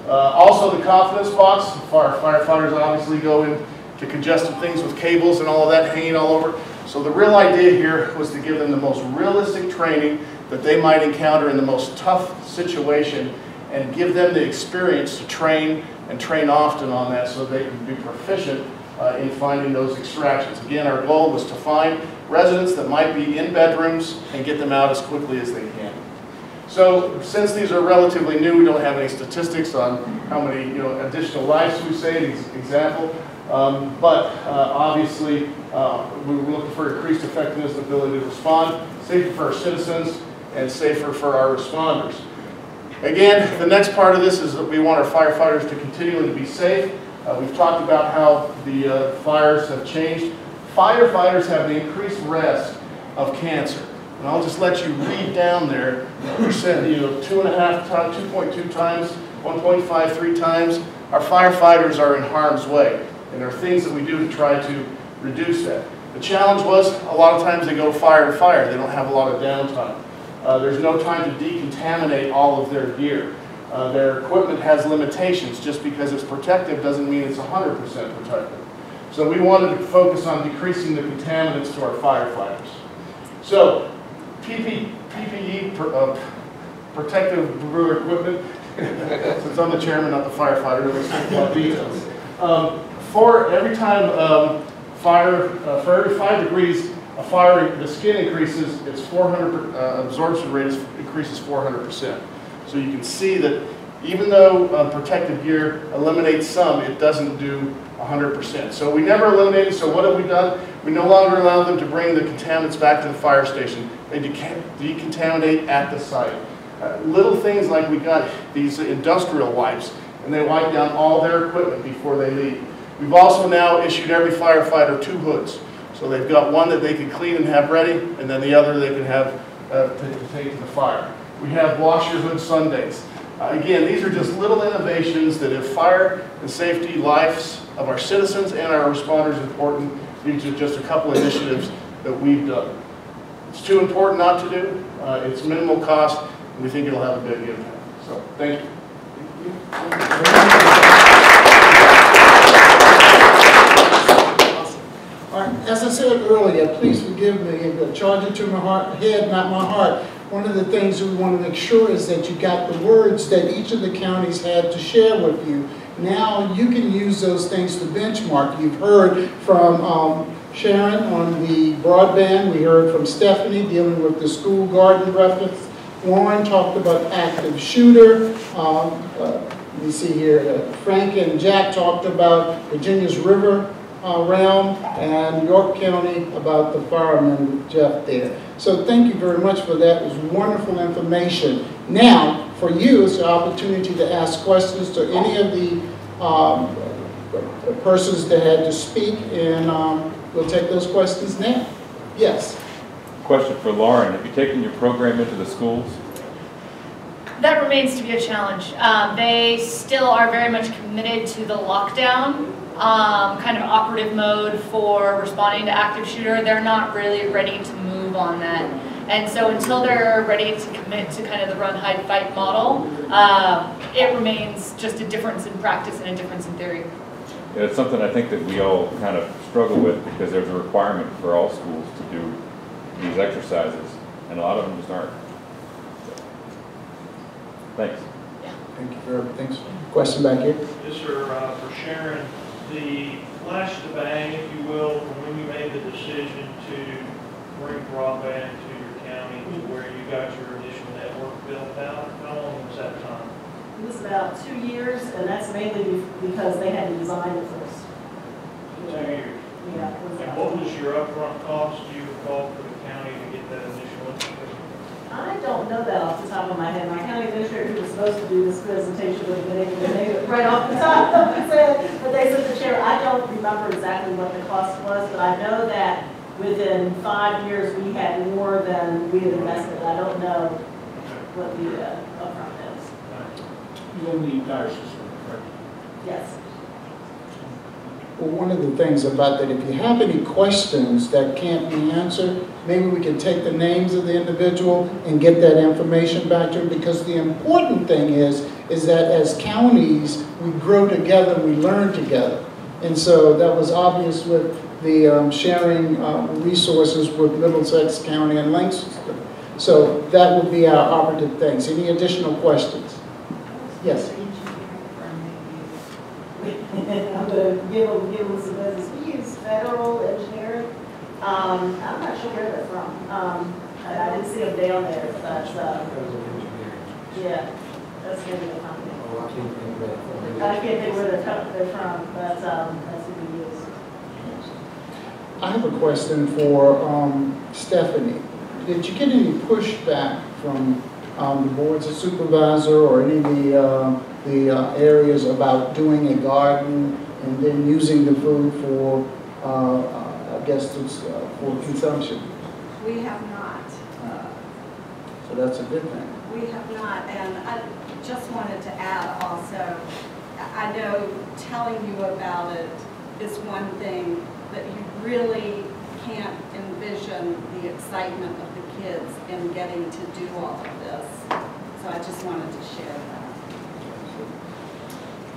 Also the confidence box. Firefighters obviously go into congested things with cables and all of that hanging all over. So the real idea here was to give them the most realistic training that they might encounter in the most tough situation, and give them the experience to train and train often on that so they can be proficient in finding those extractions. Again, our goal was to find residents that might be in bedrooms and get them out as quickly as they can. So since these are relatively new, we don't have any statistics on how many additional lives we saved, example. But obviously, we were looking for increased effectiveness and ability to respond, safer for our citizens, and safer for our responders. Again, the next part of this is that we want our firefighters to continually be safe. We've talked about how the fires have changed. Firefighters have an increased risk of cancer. And I'll just let you read down there, percent, 2.5 times, 2.2 times, 1.53 times. Our firefighters are in harm's way. And there are things that we do to try to reduce that. The challenge was a lot of times they go fire to fire. They don't have a lot of downtime. There's no time to decontaminate all of their gear. Their equipment has limitations. Just because it's protective doesn't mean it's 100% protective. So we wanted to focus on decreasing the contaminants to our firefighters. So PPE, protective brewer equipment, since I'm the chairman, not the firefighter, let's think about details. For every time for every 5 degrees of fire, the skin increases, its 400 absorption rate increases 400%. So you can see that even though protective gear eliminates some, it doesn't do 100%. So we never eliminated, so what have we done? We no longer allow them to bring the contaminants back to the fire station. They decontaminate at the site. Little things like we got these industrial wipes, and they wipe down all their equipment before they leave. We've also now issued every firefighter 2 hoods. So they've got one that they can clean and have ready, and then the other they can have to take to the fire. We have wash your hood Sundays. Again, these are just little innovations that if fire and safety lives of our citizens and our responders important, these are just a couple of initiatives that we've done. It's too important not to do. It's minimal cost, and we think it'll have a big impact. So, thank you. All right, as I said earlier, please forgive me, charge it to my head, not my heart. One of the things that we want to make sure is that you got the words that each of the counties had to share with you. Now you can use those things to benchmark. You've heard from Sharon on the broadband. We heard from Stephanie dealing with the school garden reference. Warren talked about active shooter. Let me see here. Frank and Jack talked about Virginia's river realm, and York County about the firemen with Jeff there. So thank you very much for that. It was wonderful information. Now, for you, it's an opportunity to ask questions to any of the persons that had to speak, and we'll take those questions now. Yes? Question for Lauren. Have you taken your program into the schools? That remains to be a challenge. They still are very much committed to the lockdown kind of operative mode for responding to active shooter. They're not really ready to move on that. And so until they're ready to commit to kind of the run, hide, fight model, it remains just a difference in practice and a difference in theory. Yeah, it's something I think that we all kind of struggle with because there's a requirement for all schools to do these exercises, and a lot of them just aren't. Thanks. Yeah. Thank you very much. Thanks. Question back here? Yes, sir. For Sharon, the flash to bang, if you will, from when you made the decision to bring broadband to your county to where you got your initial network built out, how long was that time? It was about 2 years, and that's mainly because they had to design it first. 2 years. Yeah. It was And what was your upfront cost, do you recall, for the county to get that initial information? I don't don't know that off the top of my head. My county administrator who was supposed to do this presentation would have been able to name it right off the top of his head. But they said, the chair, I don't remember exactly what the cost was, but I know that within 5 years we had more than we had invested. I don't know what the upfront is. You'll need entire system, correct? Yes. Well, one of the things about that, if you have any questions that can't be answered, maybe we can take the names of the individual and get that information back to them, because the important thing is that as counties, we grow together, we learn together. And so that was obvious with the sharing resources with Middlesex County and Lancaster. So that would be our operative things. Any additional questions? Yes. I'm going to give them some business. We use federal engineering. I'm not sure where they're from. I didn't see them down there, but yeah, that's going to be the company. I can't think where they're from, but that's who we use. I have a question for Stephanie. Did you get any pushback from the boards of supervisor or any of the areas about doing a garden and then using the food for, I guess, it's, for consumption? We have not. So that's a good thing. We have not, and I just wanted to add also, I know telling you about it is one thing, but you really can't envision the excitement of the kids in getting to do all of this. So I just wanted to share that.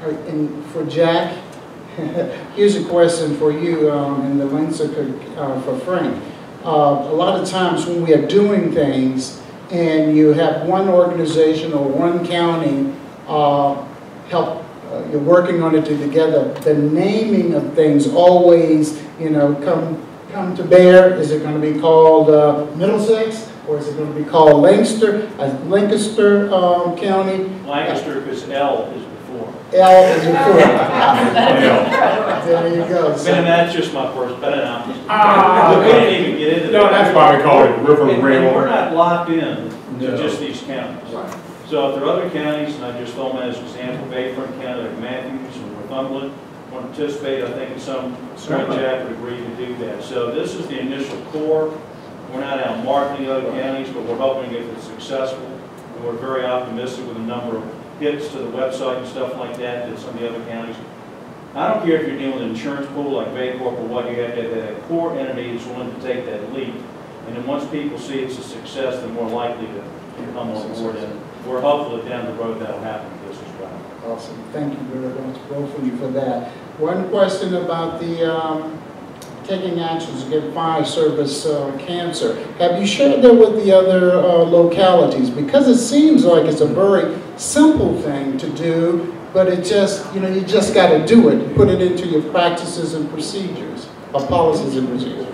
All right, and for Jack, here's a question for you, and the links are for Frank. A lot of times when we are doing things and you have one organization or one county help, you're working on it together, the naming of things always, you know, come to bear. Is it going to be called Middlesex, or is it going to be called Lancaster County? Lancaster, because L is before. L is before. There you go. And that's just my first, but we didn't even get into that. No, that's why we call it River And Rail. we're not locked in to No. just these counties. So if there are other counties, and I just throw them as an example, Bayfront County, like Matthews and Northumberland, want to participate, I think in some point Jack would agree to do that. So this is the initial core. We're not out marketing other counties, but we're hoping to get it successful. And we're very optimistic with the number of hits to the website and stuff like that some of the other counties. I don't care if you're dealing with an insurance pool like VACo or what, you have to have that core entity that's willing to take that leap. And then once people see it's a success, they're more likely to come on board. And we're hopeful that down the road that'll happen with this as well. Awesome. Thank you very much, both of you, for that. One question about the taking actions to get fire service cancer. Have you shared that with the other localities? Because it seems like it's a very simple thing to do, but it just, you know, you just got to do it. Put it into your practices and procedures, or policies and procedures.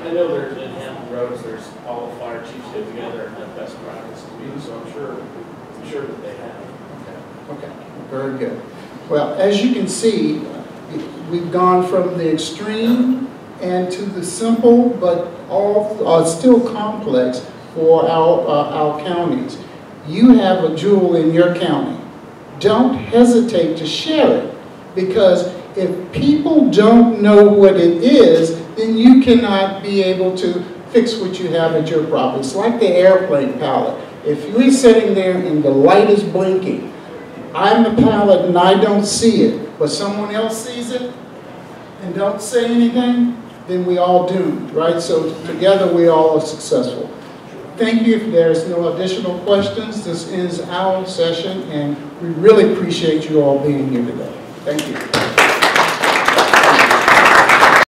I know there's in Hampton Roads, there's all the fire chiefs get together and have best practice meetings, so I'm sure that they have. Okay, very good. Well, as you can see, we've gone from the extreme and to the simple, but all still complex for our counties. You have a jewel in your county. Don't hesitate to share it, because if people don't know what it is, then you cannot be able to fix what you have at your property. It's like the airplane pilot. If you're sitting there and the light is blinking, I'm the pilot and I don't see it, but someone else sees it and don't say anything, then we all doomed, right? So together we all are successful. Thank you. If there's no additional questions, this is our session, and we really appreciate you all being here today. Thank you.